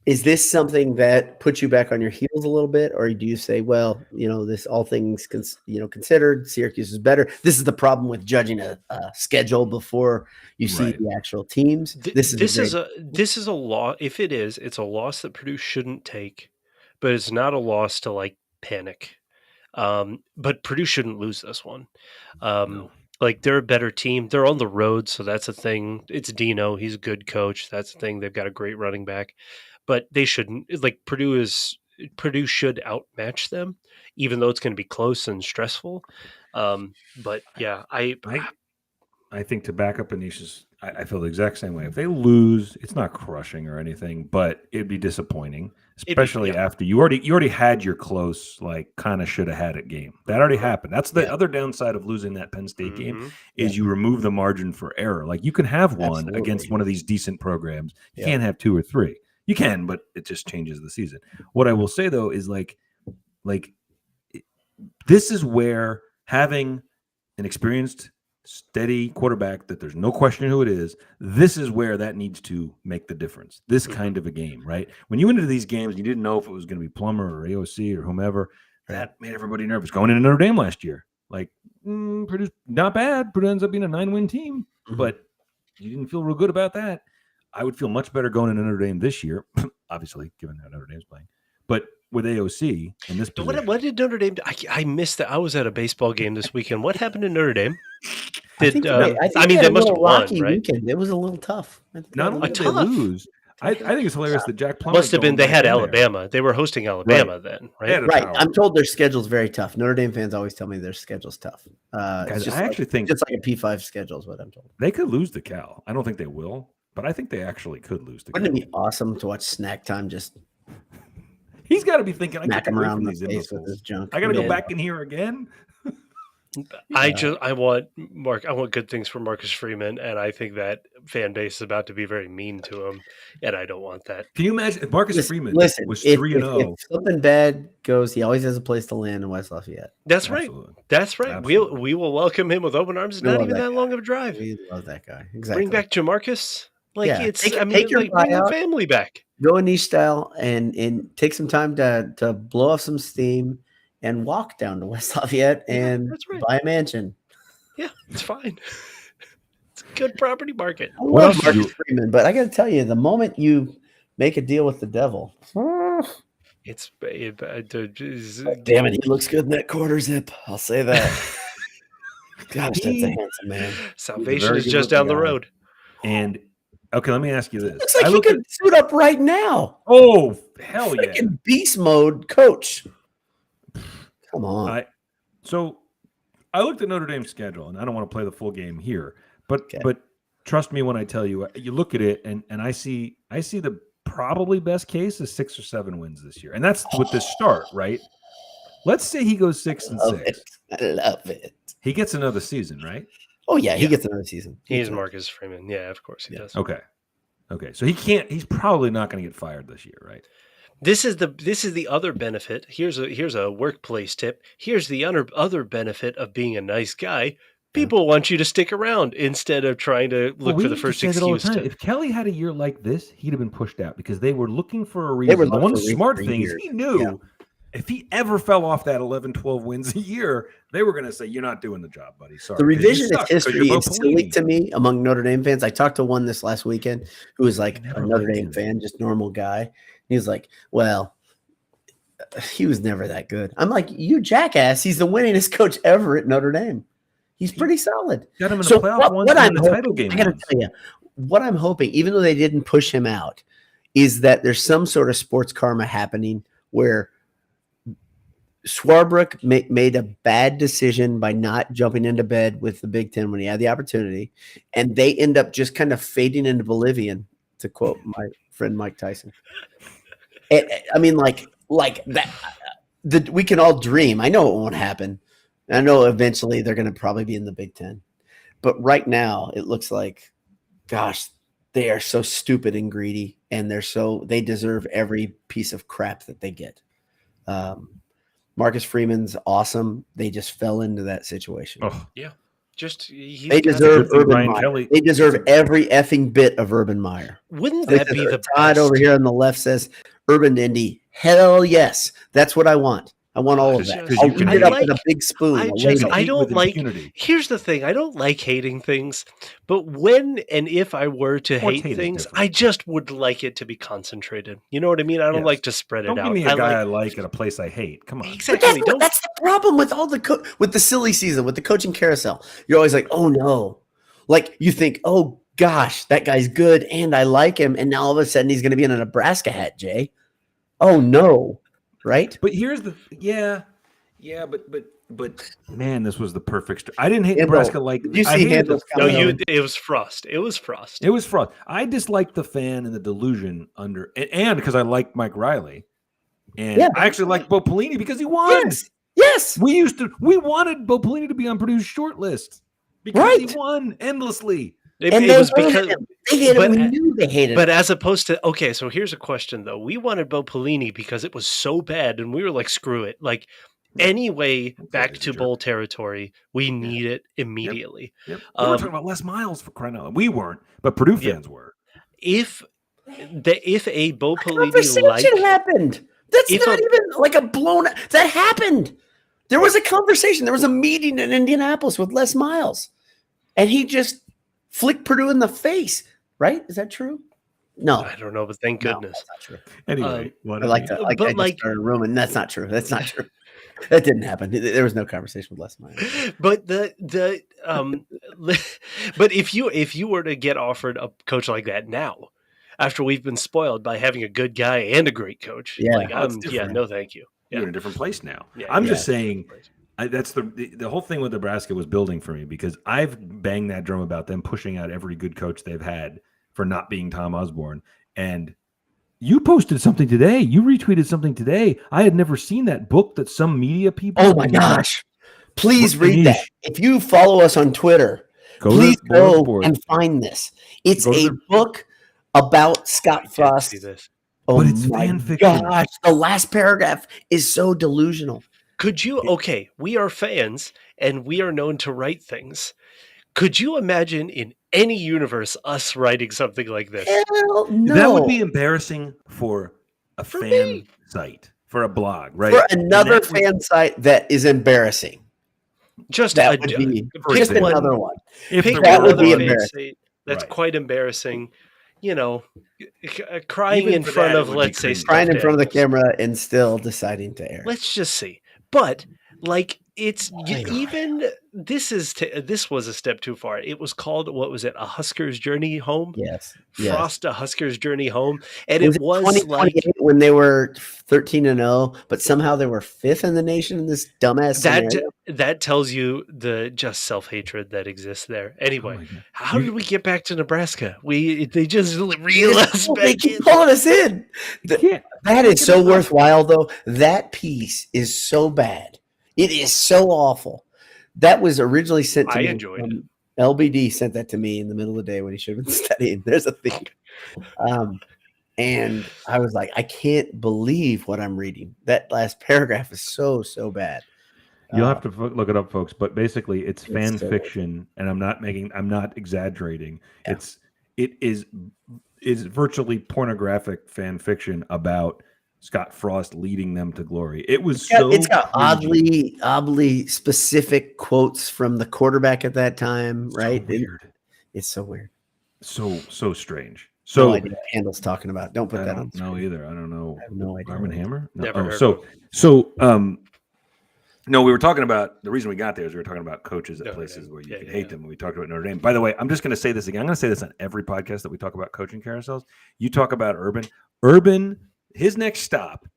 B: is this something that puts you back on your heels a little bit, or do you say, well, this all things considered, Syracuse is better? This is the problem with judging a schedule before you see the actual teams. This is a loss. If it's a loss that Purdue shouldn't take, but it's not a loss to like panic.
A: But Purdue shouldn't lose this one. Like they're a better team. They're on the road, so that's a thing. It's Dino. He's a good coach. That's the thing. They've got a great running back. but they shouldn't. Like Purdue should outmatch them, even though it's going to be close and stressful. But yeah,
C: I think to back up Anisha's, I feel the exact same way. If they lose, it's not crushing or anything, but it'd be disappointing, especially after you already had your close, like kind of should have had it game. That already happened. That's the other downside of losing that Penn State game is you remove the margin for error. Like you can have one against one of these decent programs. You can't have 2 or 3. You can, but it just changes the season. What I will say though is like this is where having an experienced, steady quarterback that there's no question who it is, this is where that needs to make the difference. This kind of a game, right? When you went into these games, you didn't know if it was going to be Plummer or AOC or whomever. That made everybody nervous. Going into Notre Dame last year, like Purdue's not bad. Purdue ends up being a 9-win team, but you didn't feel real good about that. I would feel much better going into Notre Dame this year, obviously, given how Notre Dame's playing. But with AOC in this position,
A: what did Notre Dame do? I missed that. I was at a baseball game this weekend. What happened to Notre Dame?
B: I think they
A: must have won, right?
B: Weekend. It was a little tough.
C: Not only did they lose, I think it's hilarious that Jack Plummer
A: must have been. They had Alabama. They were hosting Alabama then, right?
B: Right. I'm told their schedule's very tough. Notre Dame fans always tell me their schedule's tough.
C: Guys, I actually think
B: just like a P5 schedule is what I'm told.
C: They could lose to Cal. I don't think they will, but I think they actually could lose to Cal.
B: Wouldn't it be awesome to watch Snack Time just?
C: He's got to be thinking, I
B: smack him around the face with his junk.
C: I got to go back in here again.
A: I want good things for Marcus Freeman, and I think that fan base is about to be very mean to him, and I don't want that.
C: Can you imagine if Marcus Freeman was 3-0?
B: If something bad goes, he always has a place to land in West Lafayette.
A: That's Absolutely. Right. That's right.
C: Absolutely.
A: We will welcome him with open arms. It's not even that long of a drive.
B: We love that guy. Exactly.
A: Bring back Jamarcus.
B: Take your
A: bring the family back.
B: Go in niche style and take some time to blow off some steam and walk down to West Lafayette and buy a mansion.
A: Yeah, it's fine. It's a good property market.
B: I love Marcus Freeman, but I got to tell you, the moment you make a deal with the devil,
A: it's
B: damn it, he looks good in that quarter zip. I'll say that. Gosh, that's a handsome man.
A: Salvation is just down the road.
C: And okay, let me ask you this.
B: Looks like he could suit up right now.
C: Oh, hell yeah.
B: Beast mode coach. Come on.
C: So I looked at Notre Dame's schedule, and I don't want to play the full game here, but trust me when I tell you, you look at it, and I see the probably best case is 6 or 7 wins this year, and that's with the start, right? Let's say he goes 6-6.
B: I love it.
C: He gets another season, right?
B: Oh yeah, he gets another season.
A: He's Marcus Freeman. Yeah, of course he does.
C: Okay. So he's probably not going to get fired this year, right?
A: This is the other benefit. Here's a workplace tip. Here's the other benefit of being a nice guy. People want you to stick around instead of trying to look for the first excuse.
C: If Kelly had a year like this, he'd have been pushed out because they were looking for a reason. The one smart thing is he knew if he ever fell off that 11, 12 wins a year, they were going to say, you're not doing the job, buddy. Sorry.
B: The revisionist history is silly to me among Notre Dame fans. I talked to one this last weekend who was like a Notre Dame fan, just normal guy. He was like, well, he was never that good. I'm like, you jackass. He's the winningest coach ever at Notre Dame. He's pretty solid.
C: Got him in the playoff once in the title game.
B: I got to tell you, what I'm hoping, even though they didn't push him out, is that there's some sort of sports karma happening where Swarbrick made a bad decision by not jumping into bed with the Big Ten when he had the opportunity, and they end up just kind of fading into oblivion, to quote my friend Mike Tyson. I mean, like that. We can all dream. I know it won't happen. I know eventually they're going to probably be in the Big Ten, but right now it looks like, gosh, they are so stupid and greedy, and they deserve every piece of crap that they get. Marcus Freeman's awesome. They just fell into that situation.
C: Oh
A: yeah,
B: they deserve Urban Meyer. They deserve every effing bit of Urban Meyer.
A: Wouldn't that be the
B: Todd
A: best?
B: Over here on the left says Urban Indy. Hell yes, that's what I want. I want all of that. I'll eat it up in a big spoon.
A: I don't like. Here's the thing: I don't like hating things, but when and if I were to hate things, I just would like it to be concentrated. You know what I mean? I don't like to spread it out.
C: Don't give me a guy I like at a place I hate. Come on.
A: Exactly.
B: That's the problem with all with the silly season, with the coaching carousel. You're always like, oh no, like you think, oh gosh, that guy's good and I like him. And now all of a sudden he's going to be in a Nebraska hat, Jay. Oh no. Right?
C: But here's the but man, this was the perfect. I didn't hate Nebraska like
B: you see handles coming.
A: It was Frost. It was Frost.
C: It was Frost. I disliked the fan and the delusion under, and because I liked Mike Riley, and I actually liked Bo Pelini because he won.
B: Yes.
C: We wanted Bo Pelini to be on Purdue's short list because he won endlessly.
A: It was because
B: they hated him. We knew they hated him.
A: But as opposed to, okay, so here's a question though. We wanted Bo Pelini because it was so bad, and we were like, screw it. Like, anyway, back to bowl territory. We need it immediately.
C: Yep. We were talking about Les Miles for crying out loud. We weren't, but Purdue fans were.
A: If a Bo Pelini
B: conversation happened, that's not even like a blown. That happened. There was a conversation. There was a meeting in Indianapolis with Les Miles, and he just flicked Purdue in the face. Right? Is that true? No,
A: I don't know, but thank goodness.
B: That's not true.
C: Anyway,
B: I like to start a room, and that's not true. That's not true. That didn't happen. There was no conversation with Les Miles.
A: But but if you were to get offered a coach like that now, after we've been spoiled by having a good guy and a great coach, no, thank you.
C: You're in a different place now. I'm just saying. That's the whole thing with Nebraska was building for me because I've banged that drum about them pushing out every good coach they've had for not being Tom Osborne. And you posted something today. You retweeted something today. I had never seen that book that some media people.
B: Oh my gosh! Please read that. If you follow us on Twitter, please go and find this. It's a book about Scott Frost. Oh, but it's fan fiction. Gosh, the last paragraph is so delusional.
A: Could you? Okay, we are fans, and we are known to write things. Could you imagine in any universe us writing something like this?
B: Hell no.
C: That would be embarrassing for a fan site, for a blog, right?
B: For another fan site that is embarrassing.
A: Just
B: that would be just another one.
A: That would be embarrassing. That's quite embarrassing. You know, crying in front of, let's say,
B: crying in front of the camera and still deciding to air.
A: Let's just see. But like, it's even this was a step too far. It was called, what was it? A Husker's Journey Home.
B: Yes.
A: Frost, a Husker's Journey Home. And it was like
B: when they were 13-0, but somehow they were 5th in the nation in this dumbass scenario.
A: That tells you the just self-hatred that exists there. Anyway, how did we get back to Nebraska? They just reel us back in.
B: They keep pulling us in. That is so worthwhile, though. That piece is so bad. It is so awful. That was originally sent to me.
A: I enjoyed it.
B: LBD sent that to me in the middle of the day when he should have been studying. There's a thing. And I was like, I can't believe what I'm reading. That last paragraph is so bad.
C: You'll have to look it up, folks. But basically, it's fan fiction, and I'm not exaggerating. Yeah. It is virtually pornographic fan fiction about Scott Frost leading them to glory. It's got oddly specific quotes from the quarterback at that time, right?
B: So weird. It's so weird.
C: So strange.
B: So no idea what Handel's talking about. Don't put that on.
C: No, either. I don't know.
B: I have no idea.
C: Arm & Hammer? No.
A: Never heard
C: No, we were talking about the reason we got there is we were talking about coaches at places where you can hate them. And we talked about Notre Dame. By the way, I'm just going to say this again. I'm going to say this on every podcast that we talk about coaching carousels. You talk about Urban. His next stop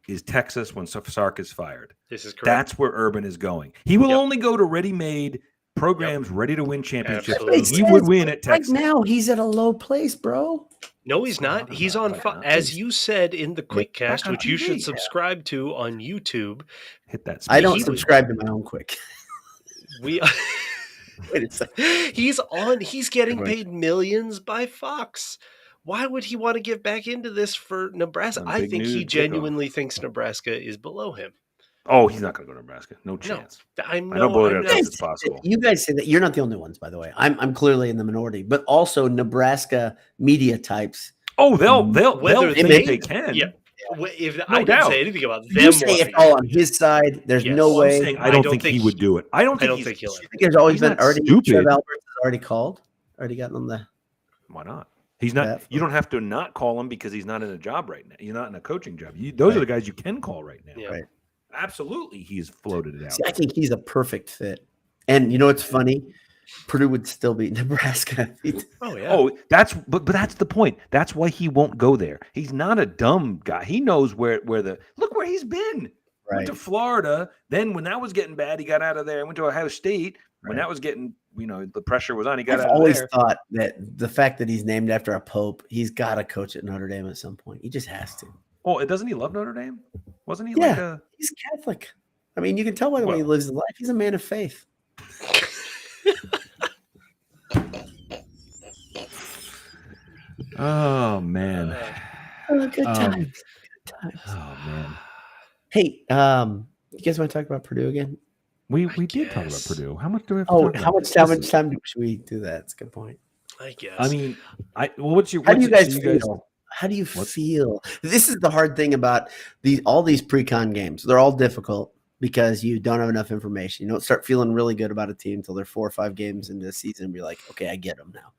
C: is Texas when Sark is fired.
A: This is correct.
C: That's where Urban is going. He will only go to ready-made programs ready to win championships. He would win at Texas.
B: Right now, he's at a low place, bro.
A: No, he's not. He's on as you said in the Quickcast, which you should subscribe to on YouTube.
C: Hit that.
B: I don't subscribe to my own Quick.
A: Wait a second. He's getting paid millions by Fox. Why would he want to get back into this for Nebraska? I think he genuinely thinks Nebraska is below him.
C: Oh, he's not going to go to Nebraska. No chance.
A: I know
C: it's possible.
B: You guys say that. You're not the only ones, by the way. I'm clearly in the minority, but also Nebraska media types.
C: Oh, they'll think they can.
A: Yeah. I didn't say anything about them.
B: You say it's all on his side. There's no way.
C: I don't think he would do it. I don't think
A: he'll.
B: I think there's always been already. Trev Alberts has already called. Already gotten on the.
C: Why not? He's not. You don't have to not call him because he's not in a job right now. You're not in a coaching job. Those are the guys you can call right now.
A: Yeah.
B: Right.
C: Absolutely, he's floated it out.
B: See, I think he's a perfect fit. And you know what's funny? Purdue would still beat Nebraska.
A: Oh yeah.
C: Oh, but that's the point. That's why he won't go there. He's not a dumb guy. He knows where look where he's been.
B: Right.
C: Went to Florida. Then when that was getting bad, he got out of there. Went to Ohio State. When that was getting, the pressure was on, he got out of there.
B: I've always thought that the fact that he's named after a pope, he's got to coach at Notre Dame at some point. He just has to.
C: Oh, doesn't he love Notre Dame? Wasn't he
B: he's Catholic. I mean, you can tell by the way he lives his life. He's a man of faith.
C: Oh, man.
B: Good times. Good times.
C: Oh, man.
B: Hey, you guys want to talk about Purdue again?
C: We did talk about Purdue. How much do we have to talk
B: how
C: about?
B: much time should we do that? That's a good point.
A: I guess.
C: I mean,
B: how do you guys feel? How do you feel? This is the hard thing about all these pre-con games. They're all difficult because you don't have enough information. You don't start feeling really good about a team until they're 4 or 5 games into the season and be like, okay, I get them now.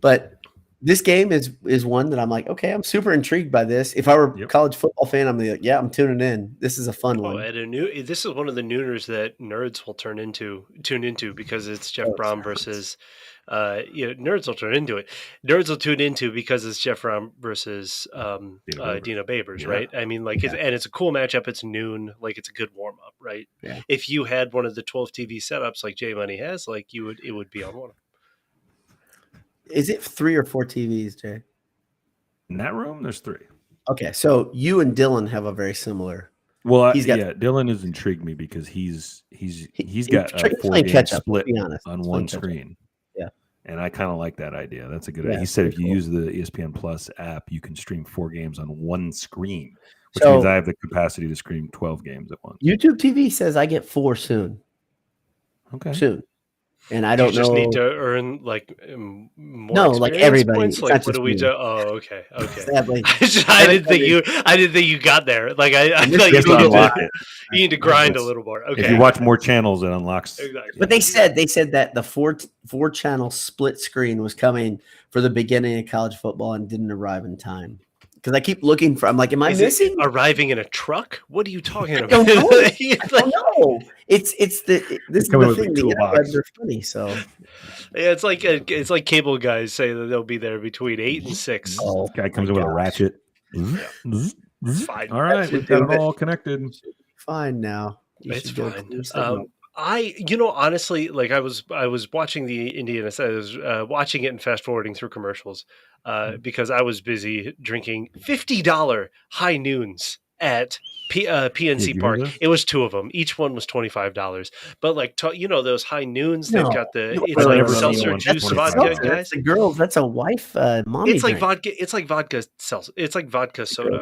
B: But this game is one that I'm like, okay, I'm super intrigued by this. If I were a college football fan, I'm like, yeah, I'm tuning in. This is a fun one.
A: This is one of the nooners that nerds will tune into because it's Jeff Brom versus nerds will turn into it. Nerds will tune into because it's Jeff Brom versus Dino Babers, right? I mean, and it's a cool matchup. It's noon, it's a good warm up, right?
B: Yeah.
A: If you had one of the 12 TV setups like J Money has, it would be on one of them.
B: Is it 3 or 4 TVs, Jay?
C: In that room, there's 3.
B: Okay, so you and Dylan have a very similar.
C: Well, Dylan has intrigued me because he's got a 4-game split on one screen.
B: Yeah,
C: and I kind of like that idea. That's a good idea. He said if you use the ESPN Plus app, you can stream 4 games on one screen, which means I have the capacity to stream 12 games at once.
B: YouTube TV says I get 4 soon.
C: Okay,
B: soon. And I don't know.
A: You just need to earn more.
B: No, like everybody.
A: Points? What do we do? Oh, okay.
B: Sadly,
A: I didn't think you got there. Like I thought you need to grind a little more. Okay.
C: If you watch more channels, it unlocks.
A: Exactly.
B: But they said that the 4 channel split screen was coming for the beginning of college football and didn't arrive in time. Because I keep looking for. I'm like, am I missing?
A: Arriving in a truck? What are you talking about?
B: I don't know. This is the thing. The ads are funny. So
A: yeah, it's like cable guys say that they'll be there between 8 and 6.
C: Oh, guy comes in with a ratchet.
A: Fine.
C: All right, we've got it all connected.
B: Fine now.
A: It's fine. Honestly, I was watching the Indiana. I was watching it and fast forwarding through commercials because I was busy drinking $50 high noons at PNC Park. It was 2 of them. Each one was $25. But those high noons, they've got seltzer juice vodka, guys.
B: That's a girl. That's a wife. Mommy.
A: It's like vodka. It's like vodka seltzer. It's like vodka soda.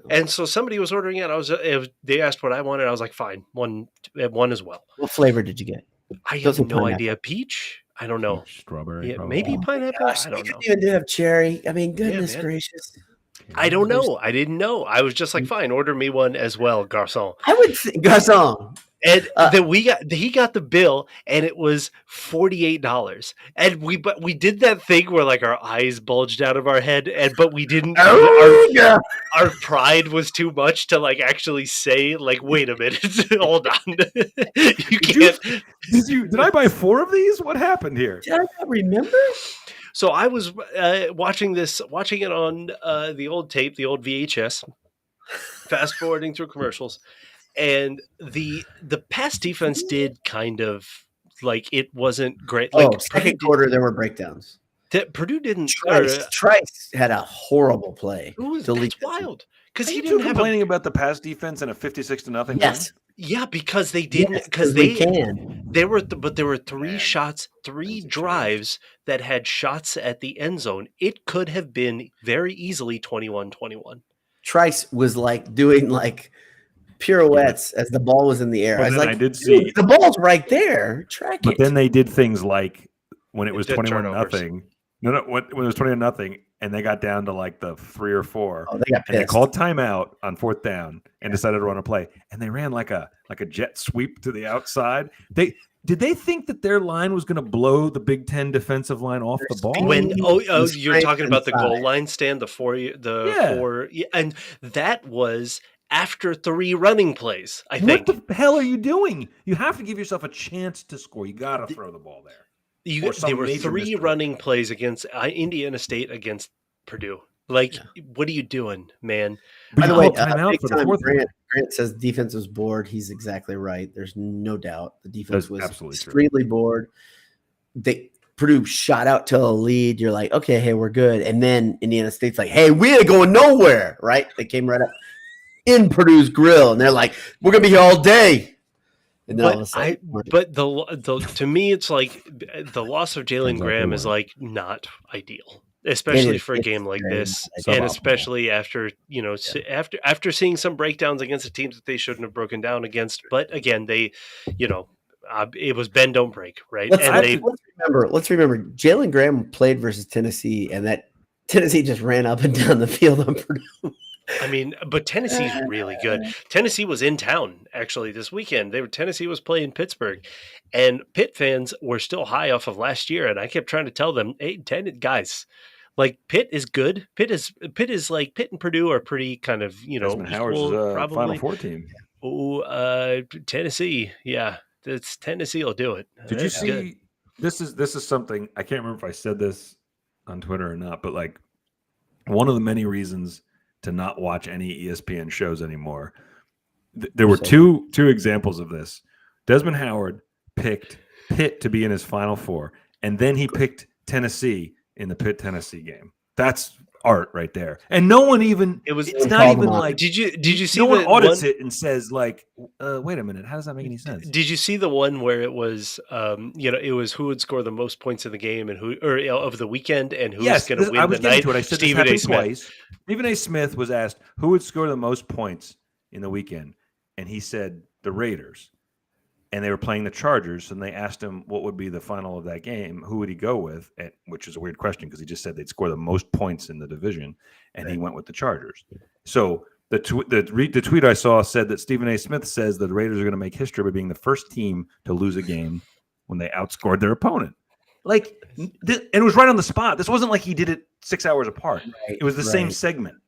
A: And so somebody was ordering it. They asked what I wanted. I was like, fine, one as well.
B: What flavor did you get?
A: I have no idea. Peach. I don't know.
C: Strawberry.
A: Yeah, maybe pineapple. I don't know.
B: You didn't have cherry. I mean, goodness gracious.
A: I don't know. I didn't know. I was just like, fine, order me one as well, garçon.
B: I would say garçon.
A: And then he got the bill, and it was $48. And we did that thing where our eyes bulged out of our head, but we didn't. Our pride was too much to actually say wait a minute, hold on, you can't.
C: Did I buy 4 of these? What happened here?
B: Did I not remember?
A: So I was watching it on the old tape, the old VHS, fast forwarding through commercials. And the pass defense did kind of it wasn't great.
B: Second quarter there were breakdowns.
A: Purdue didn't.
B: Trice had a horrible play.
A: That's wild because he
C: didn't complaining about the pass defense in a 56-0.
B: Yes.
C: Win?
A: Yeah, because they didn't. Because there were 3 shots, 3 drives that had shots at the end zone. It could have been very easily 21-21.
B: Trice was doing pirouettes as the ball was in the air.
C: I did see
B: the ball's right there. Track it.
C: But then they did things when it was 21-0. No, when it was 20-0, and they got down to the 3 or 4.
B: Oh, they got pissed.
C: And they called timeout on 4th down and decided to run a play. And they ran like a jet sweep to the outside. Did they think that their line was going to blow the Big Ten defensive line off the ball?
A: You're talking about the goal line stand, the 4, and that was after 3 running plays, I think.
C: What the hell are you doing? You have to give yourself a chance to score. You got to throw the ball there.
A: There were 3 running plays against Indiana State against Purdue. Like, what are you doing, man?
B: By the way, timeout for the fourth. Grant says defense was bored. He's exactly right. There's no doubt the defense was extremely bored. Purdue shot out to a lead. You're like, okay, hey, we're good. And then Indiana State's like, hey, we ain't going nowhere, right? They came right up in Purdue's grill, and they're like, we're gonna be here all day. And then all of a sudden,
A: to me, it's like the loss of Jalen Graham is like not ideal, especially for a game like this, and especially after after seeing some breakdowns against the teams that they shouldn't have broken down against. But again, they, it was bend don't break, right?
B: Let's remember, Jalen Graham played versus Tennessee, and that Tennessee just ran up and down the field on Purdue.
A: I mean, but Tennessee's really good. Tennessee was in town actually this weekend. Tennessee was playing Pittsburgh, and Pitt fans were still high off of last year. And I kept trying to tell them, hey, guys, like Pitt is good. Pitt is like Pitt and Purdue are pretty kind of
C: Desmond Howard's
A: probably
C: Final Four team.
A: Oh, Tennessee, yeah, Tennessee will do it.
C: Did you see? Good. This is something I can't remember if I said this on Twitter or not, but like one of the many reasons to not watch any ESPN shows anymore. There were two examples of this. Desmond Howard picked Pitt to be in his Final Four, and then he picked Tennessee in the Pitt-Tennessee game. That's art right there. And no one even it's not even like
A: did you see
C: no one audits it and says like wait a minute, how does that make any sense?
A: Did you see the one where it was it was who would score the most points in the game and of the weekend and who's going to win the night?
C: I said Stephen A. Smith. Stephen A. Smith was asked who would score the most points in the weekend, and he said the Raiders. And they were playing the Chargers, and they asked him what would be the final of that game. Who would he go with? Which is a weird question because he just said they'd score the most points in the division, and he went with the Chargers. So the tweet I saw said that Stephen A. Smith says that the Raiders are going to make history by being the first team to lose a game when they outscored their opponent. Like, and it was right on the spot. This wasn't like he did it 6 hours apart. Right, it was the same segment.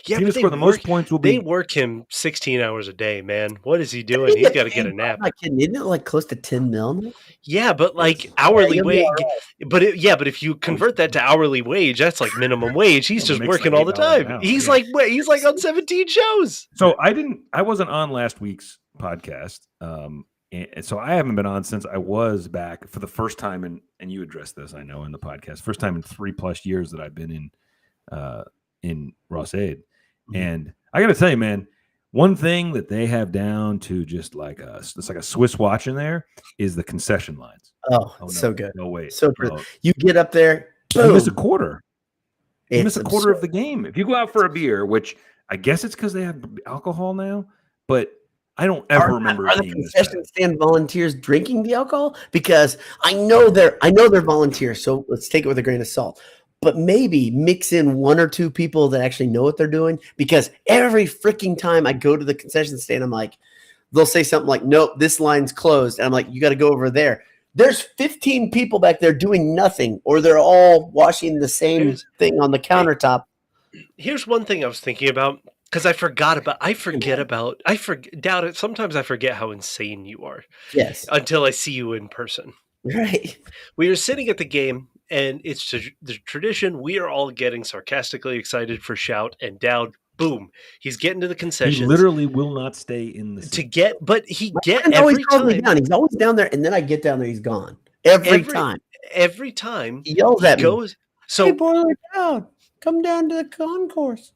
A: Yeah,
C: but the most points will be.
A: They work him 16 hours a day, man. What is he doing? He's got to get a nap.
B: I'm not kidding. Isn't it like close to 10 mil?
A: Yeah, but like hourly wage. But if you convert that to hourly wage, that's like minimum wage. He's just working all the time. He's like on 17 shows.
C: So I wasn't on last week's podcast. And so I haven't been on since I was back for the first time, and you addressed this, I know, in the podcast. First time in 3+ years that I've been in Ross-Ade. Mm-hmm. And I got to tell you, man, one thing that they have down to just like it's like a Swiss watch in there is the concession lines.
B: Oh no, so good.
C: No way.
B: So good. You get up there, boom.
C: You miss a quarter. You miss a quarter of the game. If you go out for a beer, which I guess it's because they have alcohol now, but I don't ever remember.
B: Are the concession stand volunteers drinking the alcohol? Because I know they're volunteers, so let's take it with a grain of salt. But maybe mix in 1 or 2 people that actually know what they're doing. Because every freaking time I go to the concession stand, I'm like, they'll say something like, nope, this line's closed. And I'm like, you got to go over there. There's 15 people back there doing nothing, or they're all washing the same thing on the countertop.
A: Here's one thing I was thinking about, because sometimes I forget how insane you are.
B: Yes.
A: Until I see you in person.
B: Right.
A: We were sitting at the game, and it's the tradition. We are all getting sarcastically excited for Shout, and Dowd, boom, he's getting to the concessions.
C: He literally will not stay in the seat.
B: Every time. He's always down there, and then I get down there, he's gone. Every time.
A: Every time
B: he yells at me.
A: So,
B: hey, Boiler Dowd, come down to the concourse.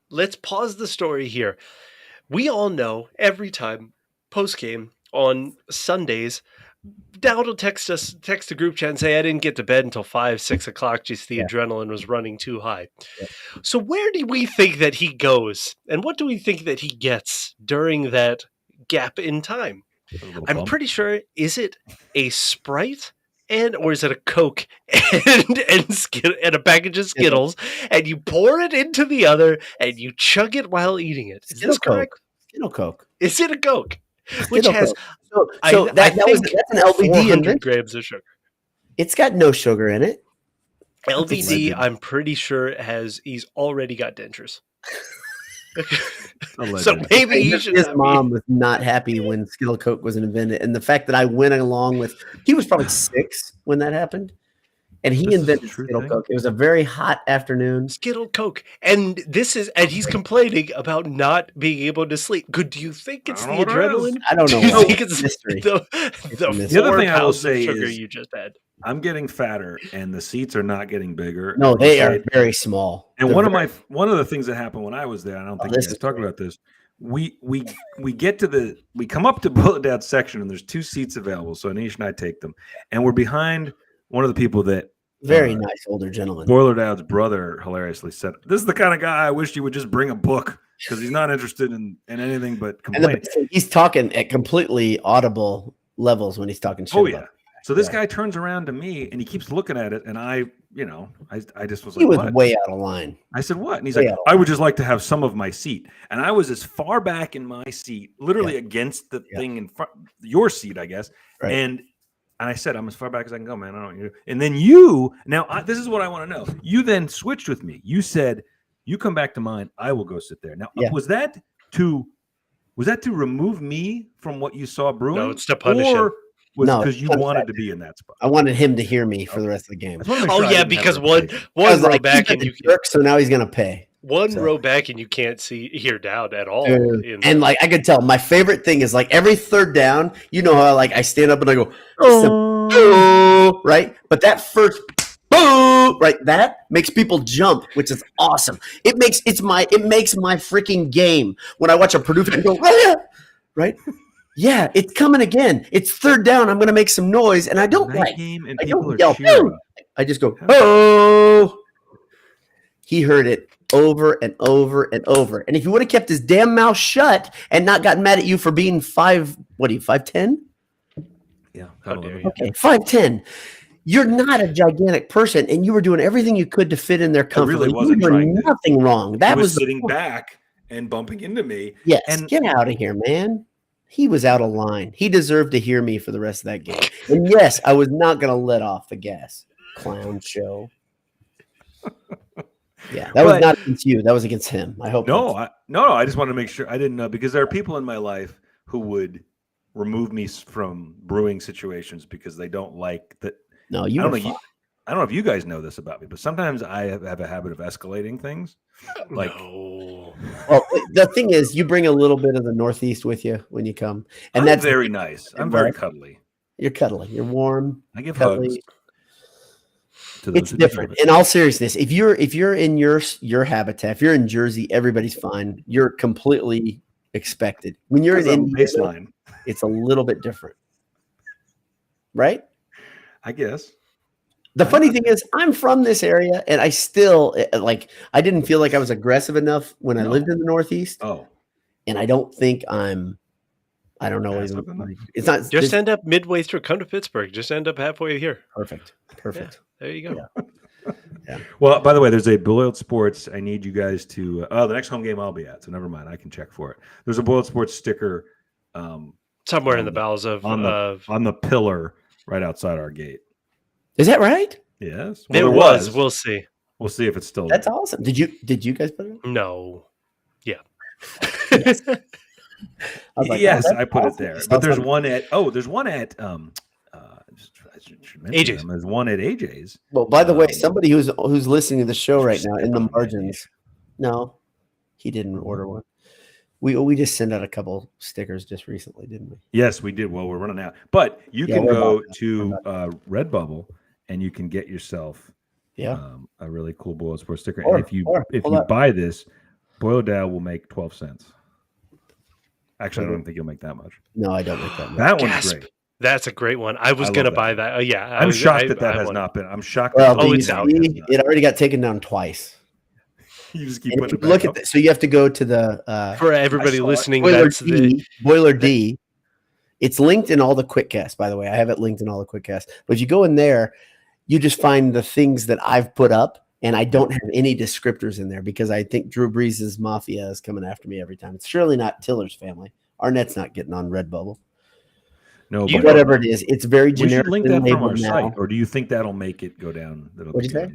A: Let's pause the story here. We all know every time post-game on Sundays, Dowd will text the group chat and say, I didn't get to bed until 5, 6 o'clock. Just the adrenaline was running too high. Yeah. So where do we think that he goes? And what do we think that he gets during that gap in time? I'm pretty sure, is it a Sprite? Or is it a Coke and a package of Skittles, and you pour it into the other and you chug it while eating it? Is this correct?
B: Skittle Coke.
A: Is it a Coke? Which has
B: that's an LBD
A: 400 grams of sugar.
B: It's got no sugar in it.
A: LBD, I'm pretty sure he's already got dentures. So maybe you should.
B: His mom was not happy when Skittle Coke was invented, and the fact that I went along with, he was probably 6 when that happened, and he invented Skittle Coke. It was a very hot afternoon.
A: Skittle Coke, and he's complaining about not being able to sleep. Do you think it's the adrenaline?
B: I don't know.
A: Do you
B: why.
A: think it's
B: mystery.
A: The other thing I will say sugar is you just had.
C: I'm getting fatter, and the seats are not getting bigger.
B: No, they are very small.
C: And one of the things that happened when I was there, I don't think you guys talked about this. We come up to Bullet Dad's section, and there's 2 seats available. So Anish and I take them, and we're behind one of the people that
B: very nice older gentleman.
C: Boiler Dad's brother hilariously said, "This is the kind of guy I wish you would just bring a book because he's not interested in anything but complaining."
B: He's talking at completely audible levels when he's talking shit.
C: Oh yeah. So this guy turns around to me and he keeps looking at it, and I just was like,
B: he was
C: what?
B: Way out of line.
C: I said, what? And he's like, I would just like to have some of my seat. And I was as far back in my seat, literally against the thing in front, your seat, I guess. Right. And I said, I'm as far back as I can go, man. I don't know. And then this is what I want to know. You then switched with me. You said, you come back to mine, I will go sit there. Now, was that to remove me from what you saw brewing?
A: No, it's to punish him.
C: Because you wanted to be in that spot.
B: I wanted him to hear me for the rest of the game.
A: Because one row back and you
B: jerk, so now he's gonna pay.
A: One row back and you can't hear down at all.
B: And I could tell my favorite thing is every third down, you know how I stand up and I go, oh, right? But that first right, that makes people jump, which is awesome. It makes my freaking game when I watch a Purdue fan go, right? Yeah, it's coming again. It's third down. I'm going to make some noise, and I don't yell. I just go, oh. He heard it over and over and over. And if he would have kept his damn mouth shut and not gotten mad at you for being 5'10"?
C: Yeah.
B: Okay, 5'10". You're not a gigantic person, and you were doing everything you could to fit in there comfortably.
C: Really wasn't trying
B: nothing wrong. That was
C: sitting back and bumping into me.
B: Yes, and get out of here, man. He was out of line. He deserved to hear me for the rest of that game. And yes, I was not going to let off the gas. Clown show. Yeah, that was not against you. That was against him. I hope.
C: No, I just wanted to make sure I didn't know, because there are people in my life who would remove me from brewing situations because they don't like that.
B: No,
C: I don't know if you guys know this about me, but sometimes I have a habit of escalating things.
B: Well, the thing is, you bring a little bit of the Northeast with you when you come, and that's
C: very nice. I'm very cuddly.
B: You're cuddly. You're warm.
C: I give
B: cuddly.
C: Hugs.
B: It's different. In all seriousness, if you're in your habitat, if you're in Jersey, everybody's fine. You're completely expected. When you're in Indiana, it's a little bit different, right?
C: I guess.
B: The funny thing is, I'm from this area, and I still I didn't feel like I was aggressive enough when I lived in the Northeast.
C: Oh,
B: and I don't think I don't know. It's not.
A: Just end up midway through. Come to Pittsburgh. Just end up halfway here.
B: Perfect.
A: Yeah, there you go.
B: Yeah.
C: Well, by the way, there's a Boiled Sports. I need you guys to. The next home game I'll be at, so never mind. I can check for it. There's a Boiled Sports sticker
A: somewhere in the bowels of
C: on the pillar right outside our gate.
B: Is that right?
C: Yes.
A: Well, it was. We'll see.
C: We'll see if it's still
B: That's awesome. Did you guys put it?
A: No. Yeah.
B: Yes.
C: I put it there. But there's one at
A: AJ's.
C: There's one at AJ's.
B: Well, by the way, somebody who's listening to the show right now in the margins. No, he didn't order one. We just sent out a couple stickers just recently, didn't we?
C: Yes, we did. Well, we're running out. But you can go to Redbubble and you can get yourself a really cool Boiled Sports sticker. And if you buy this, Boiled Dad will make 12 cents. Actually, I don't think you'll make that much.
B: No, I don't make that much.
C: That one's great.
A: That's a great one. I was going to buy that.
C: I'm shocked that has not been. I'm shocked.
B: Well, it's out. It already got taken down twice.
C: You just keep putting it back
B: look
C: up.
B: at so you have to go to the
A: for everybody listening.
B: Boiler D. It's linked in all the quick casts, by the way. I have it linked in all the quick casts. But if you go in there, you just find the things that I've put up, and I don't have any descriptors in there because I think Drew Brees' Mafia is coming after me every time. It's surely not Tiller's family. Arnett's not getting on Redbubble.
C: No,
B: but whatever it is, it's very generic.
C: We should link that from our site, or do you think that'll make it go down?
B: What do you say?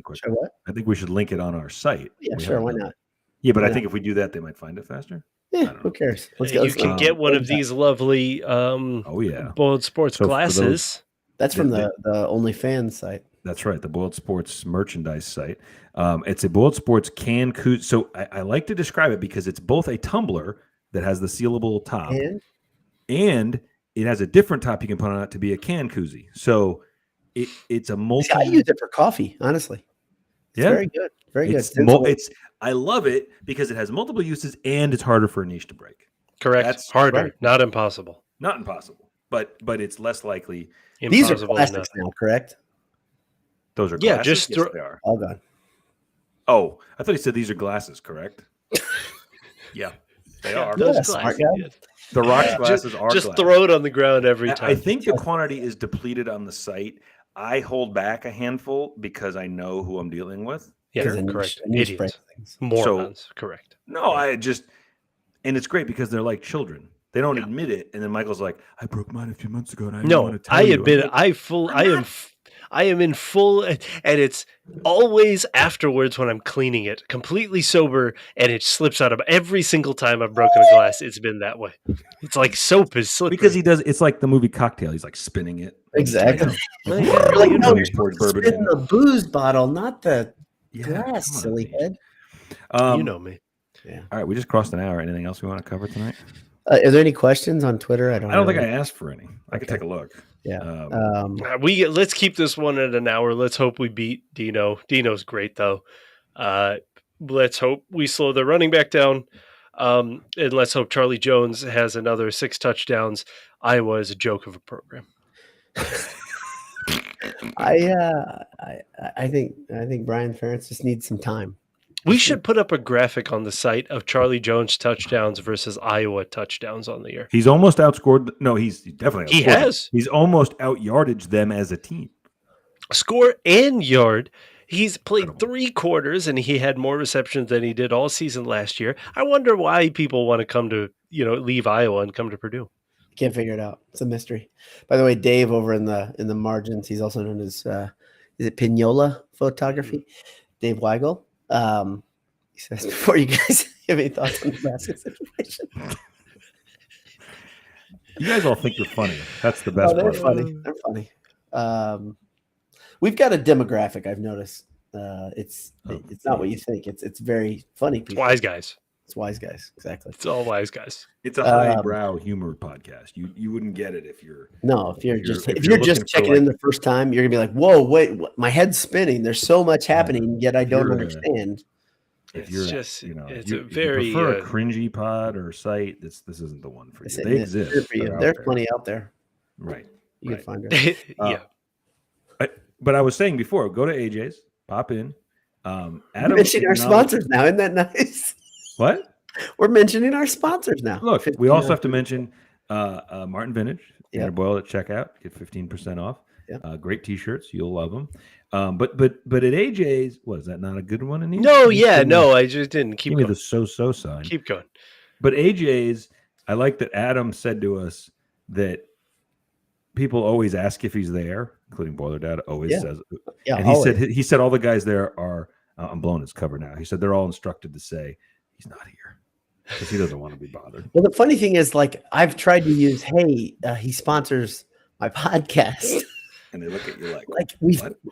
C: I think we should link it on our site.
B: Yeah, sure. Why not?
C: Yeah, but I think if we do that, they might find it faster.
B: Yeah, who cares? Let's go.
A: You can get one of these lovely Boiled Sports glasses.
B: That's from the OnlyFans site.
C: That's right, the Boiled Sports merchandise site. It's a Boiled Sports can koozie. So I like to describe it because it's both a tumbler that has the sealable top, and it has a different top you can put on it to be a can koozie. So it's a multi.
B: I use it for coffee, honestly. It's very good. Very good.
C: I love it because it has multiple uses and it's harder for a niche to break.
A: Correct. That's harder, not impossible.
C: Not impossible, but it's less likely.
B: These are plastics now, correct?
C: Those are glasses?
A: Just
C: yes, they are.
B: All gone.
C: Oh, I thought he said these are glasses, correct? Yeah, they are.
B: Those glasses.
C: The Rock's glasses are
A: just
C: glasses.
A: Throw it on the ground every time.
C: I think the quantity is depleted on the site. I hold back a handful because I know who I'm dealing with.
A: Yeah, correct. Idiots. Morons, correct.
C: No, and it's great because they're like children. They don't admit it, and then Michael's like, "I broke mine a few months ago, and I didn't want to tell you."
A: admit it. I am in full, and it's always afterwards when I'm cleaning it, completely sober, and it slips out of every single time I've broken a glass. It's been that way. It's like soap is slippery.
C: Because he does. It's like the movie Cocktail. He's like spinning it.
B: Exactly. You're like, no, you're supposed to spin the booze bottle, not the glass, silly head.
A: You know me.
C: Yeah. All right, we just crossed an hour. Anything else we want to cover tonight?
B: Are there any questions on Twitter? I don't
C: think I asked for any. I could take a look.
B: Yeah.
A: Let's keep this one at an hour. Let's hope we beat Dino. Dino's great though. Let's hope we slow the running back down. And let's hope Charlie Jones has another 6 touchdowns. Iowa is a joke of a program.
B: I think Brian Ferentz just needs some time.
A: We should put up a graphic on the site of Charlie Jones touchdowns versus Iowa touchdowns on the year.
C: He's almost outscored. No, he's definitely outscored.
A: He has.
C: He's almost out yardage them as a team.
A: Score and yard. He's played 3 quarters and he had more receptions than he did all season last year. I wonder why people want to come to, leave Iowa and come to Purdue.
B: Can't figure it out. It's a mystery. By the way, Dave over in the margins, he's also known as is it Pignola Photography? Dave Weigel. He says, before you guys have any thoughts on the Nebraska situation.
C: You guys all think you're funny. That's the best part.
B: They're funny. We've got a demographic, I've noticed. It's not what you think. It's very funny people.
A: It's wise guys.
B: It's wise guys, exactly.
A: It's all wise guys.
C: It's a highbrow humor podcast. You wouldn't get it if you're
B: just checking in the first time. You're gonna be like, "Whoa, wait, my head's spinning. There's so much happening, yet I don't understand."
C: If you're
A: it's
C: you
A: a very
C: prefer a cringy pod or site, this isn't the one for you. They exist.
B: There's plenty out there.
C: Right.
B: You can find it.
A: Yeah.
C: But I was saying before, go to AJ's, pop in. Adam,
B: we're mentioning our sponsors now. Isn't that nice?
C: What?
B: We're mentioning our sponsors now.
C: Look, we also have to mention Martin Vintage. Yep. Boil at checkout, get 15% off. Yep. Great T-shirts, you'll love them. But at AJ's, what is that? Not a good one?
A: I just didn't. Keep
C: give
A: going.
C: Me the so sign.
A: Keep going.
C: But AJ's, I like that Adam said to us that people always ask if he's there, including Boiler Dad always says.
B: Yeah,
C: and he said all the guys there are. I'm blowing his cover now. He said they're all instructed to say he's not here because he doesn't want to be bothered.
B: Well, the funny thing is, like, I've tried to use, he sponsors my podcast.
C: And they look at you like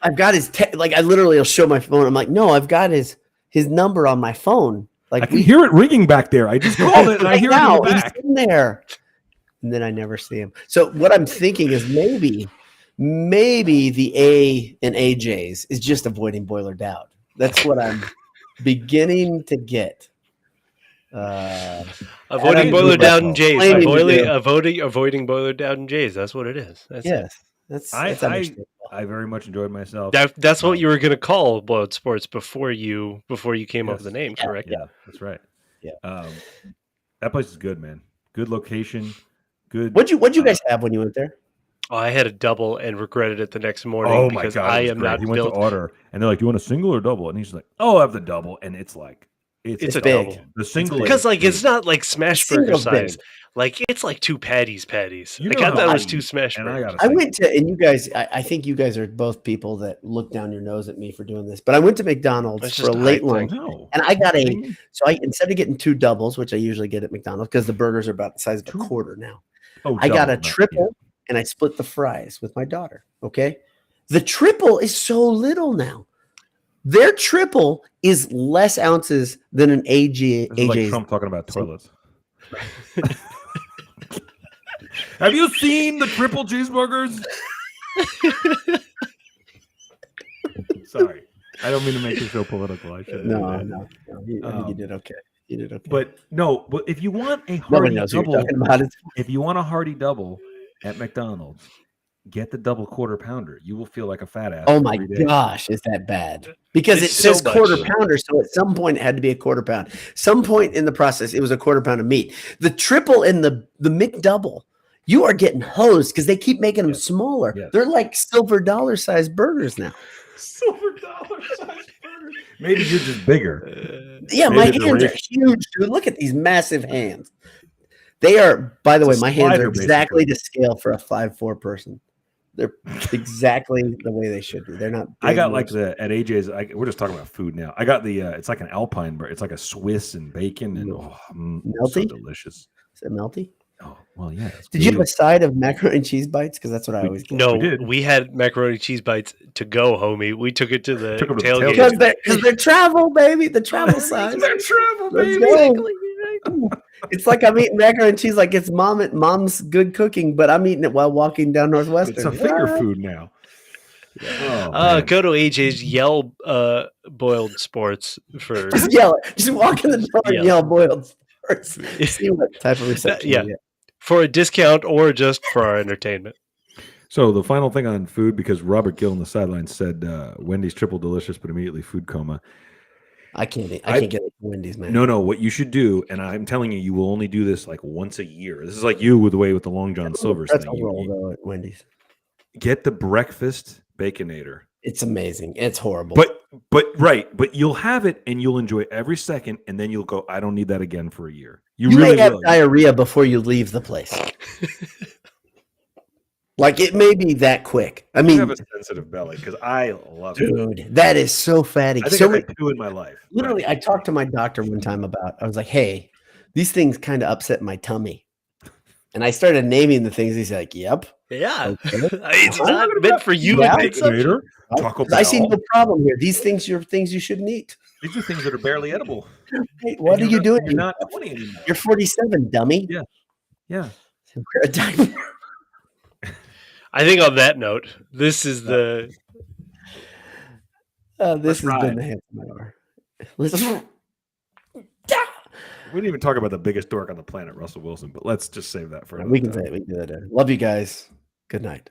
B: I've got his I literally will show my phone. I'm like, no, I've got his number on my phone. Like,
C: I can hear it ringing back there. I just called it and I hear it in the back.
B: He's in there. And then I never see him. So what I'm thinking is maybe the A in AJ's is just avoiding Boiler Dowd. That's what I'm beginning to get.
A: Avoiding Boiler Dowd and Jays. Avoiding Boiler Dowd and Jays. That's what it is. That's
C: I very much enjoyed myself.
A: That's what you were going to call Boiled Sports before you came up with the name, correct?
C: Yeah, that's right.
B: Yeah.
C: That place is good, man. Good location. Good.
B: What'd you guys have when you went there?
A: Oh, I had a double and regretted it the next morning.
C: Oh
A: because
C: my God!
A: I am not
C: he went
A: built
C: to order, and they're like, "Do you want a single or double?" And he's like, "Oh, I have the double," and it's like.
A: It's a
C: big.
A: double.
C: The single
A: because it's not like smash burger size. Like it's like 2 patties.
C: You
A: Like
C: know
A: I
C: how
A: thought it
C: I
A: was 2
C: eat,
A: smash
C: and I
A: burgers.
C: gotta
B: I
C: say,
B: went to, and you guys, I think you guys are both people that look down your nose at me for doing this, but I went to McDonald's
A: That's
B: for
A: just
B: a
A: a
B: late
A: hype thing.
B: lunch,
C: no.
B: and I got
C: Kidding
B: so
C: me?
B: instead of getting 2 doubles, which I usually get at McDonald's because the burgers are about the size of a
C: Two-
B: quarter now,
C: Oh,
B: I got
C: double,
B: a
C: not-
B: triple, and I split the fries with my daughter. Okay, the triple is so little now. Their triple is less ounces than an
C: This is like
B: AJ's.
C: Trump talking about toilets. Have you seen the triple cheeseburgers? Sorry, I don't mean to make this so political. I should.
B: No. I think you did okay. You did okay.
C: But if you want a
B: nobody
C: hearty
B: knows what
C: double,
B: you're talking about.
C: if you want a hearty double at McDonald's, get the double quarter pounder. You will feel like a fat ass.
B: Oh my
C: every day.
B: gosh, is that bad? Because it
A: It's
B: says
A: so
B: quarter
A: much.
B: pounder, so at some point it had to be a quarter pound. Some point in the process, it was a quarter pound of meat. The triple and the McDouble, you are getting hosed because they keep making them smaller.
C: Yes.
B: They're like silver dollar size burgers now.
C: Silver dollar size burger. Maybe you're just bigger.
B: Yeah,
C: Maybe
B: my
C: the
B: hands are
C: ratio-
B: huge, dude. Look at these massive hands. They are, by the way,
C: It's a
B: my hands
C: slider,
B: are exactly
C: basically.
B: to scale for a 5'4" person. They're exactly the way they should be. They're not.
C: I got
B: big,
C: like at AJ's. We're just talking about food now. I got the. It's like an Alpine burger. It's like a Swiss and bacon and so
B: Melty?
C: delicious.
B: Is it melty?
C: Oh well, yeah.
B: Did you have a side of macaroni and cheese bites? Because that's what I always get.
A: No,
C: We did.
A: we had macaroni cheese bites to go, homie. We took it to the
C: Took 'em to the
A: tailgate.
C: tailgate.
B: Because they're travel, baby. The travel size.
C: They're travel,
B: Let's
C: baby.
B: go. It's like I'm eating macaroni and cheese like it's mom's good cooking, but I'm eating it while walking down Northwestern.
C: It's a finger food now. Oh, man.
A: Go to AJ's Yell boiled sports for
B: Just yell it. Just walk in the door and
A: Yell.
B: yell boiled sports. See what type of reception
A: Yeah.
B: you get.
A: for a discount or just for our entertainment.
C: So the final thing on food, because Robert Gill on the sideline said Wendy's triple delicious, but immediately food coma.
B: I can't get it from Wendy's, man.
C: No, what you should do, and I'm telling you, you will only do this like once a year. This is like you with the way with the Long John Silver's
B: That's
C: thing.
B: a roll though at Wendy's.
C: Get the breakfast Baconator.
B: It's amazing. It's horrible.
C: But you'll have it and you'll enjoy every second, and then you'll go, I don't need that again for a year.
B: you
C: really
B: may have
C: will.
B: diarrhea before you leave the place. Like it may be that quick. I
C: I
B: mean,
C: have a sensitive belly because I love it.
B: dude, that is so fatty.
C: I think
B: So
C: I've had 2 in my life.
B: literally, I talked to my doctor one time about. I was like, "Hey, these things kind of upset my tummy," and I started naming the things. He's like, "Yep."
A: Yeah.
B: Okay.
A: It's not meant for you
B: Yeah.
A: to consumption.
C: Baconator, Taco
B: I see
C: Bell.
B: no problem here. These things are things you shouldn't eat.
C: These are things that are barely edible.
B: Hey, what are
C: And
B: you
C: you're
B: doing?
C: You're not 20 anymore.
B: You're 47, dummy.
C: Yeah. Yeah.
B: Wear a diaper.
A: I think on that note, this is the
B: This has
C: ride.
B: been the Handsome Hour. Listen.
C: We didn't even talk about the biggest dork on the planet, Russell Wilson, but let's just save that for another
B: We can
C: time.
B: say it. We can do that. Love you guys. Good night.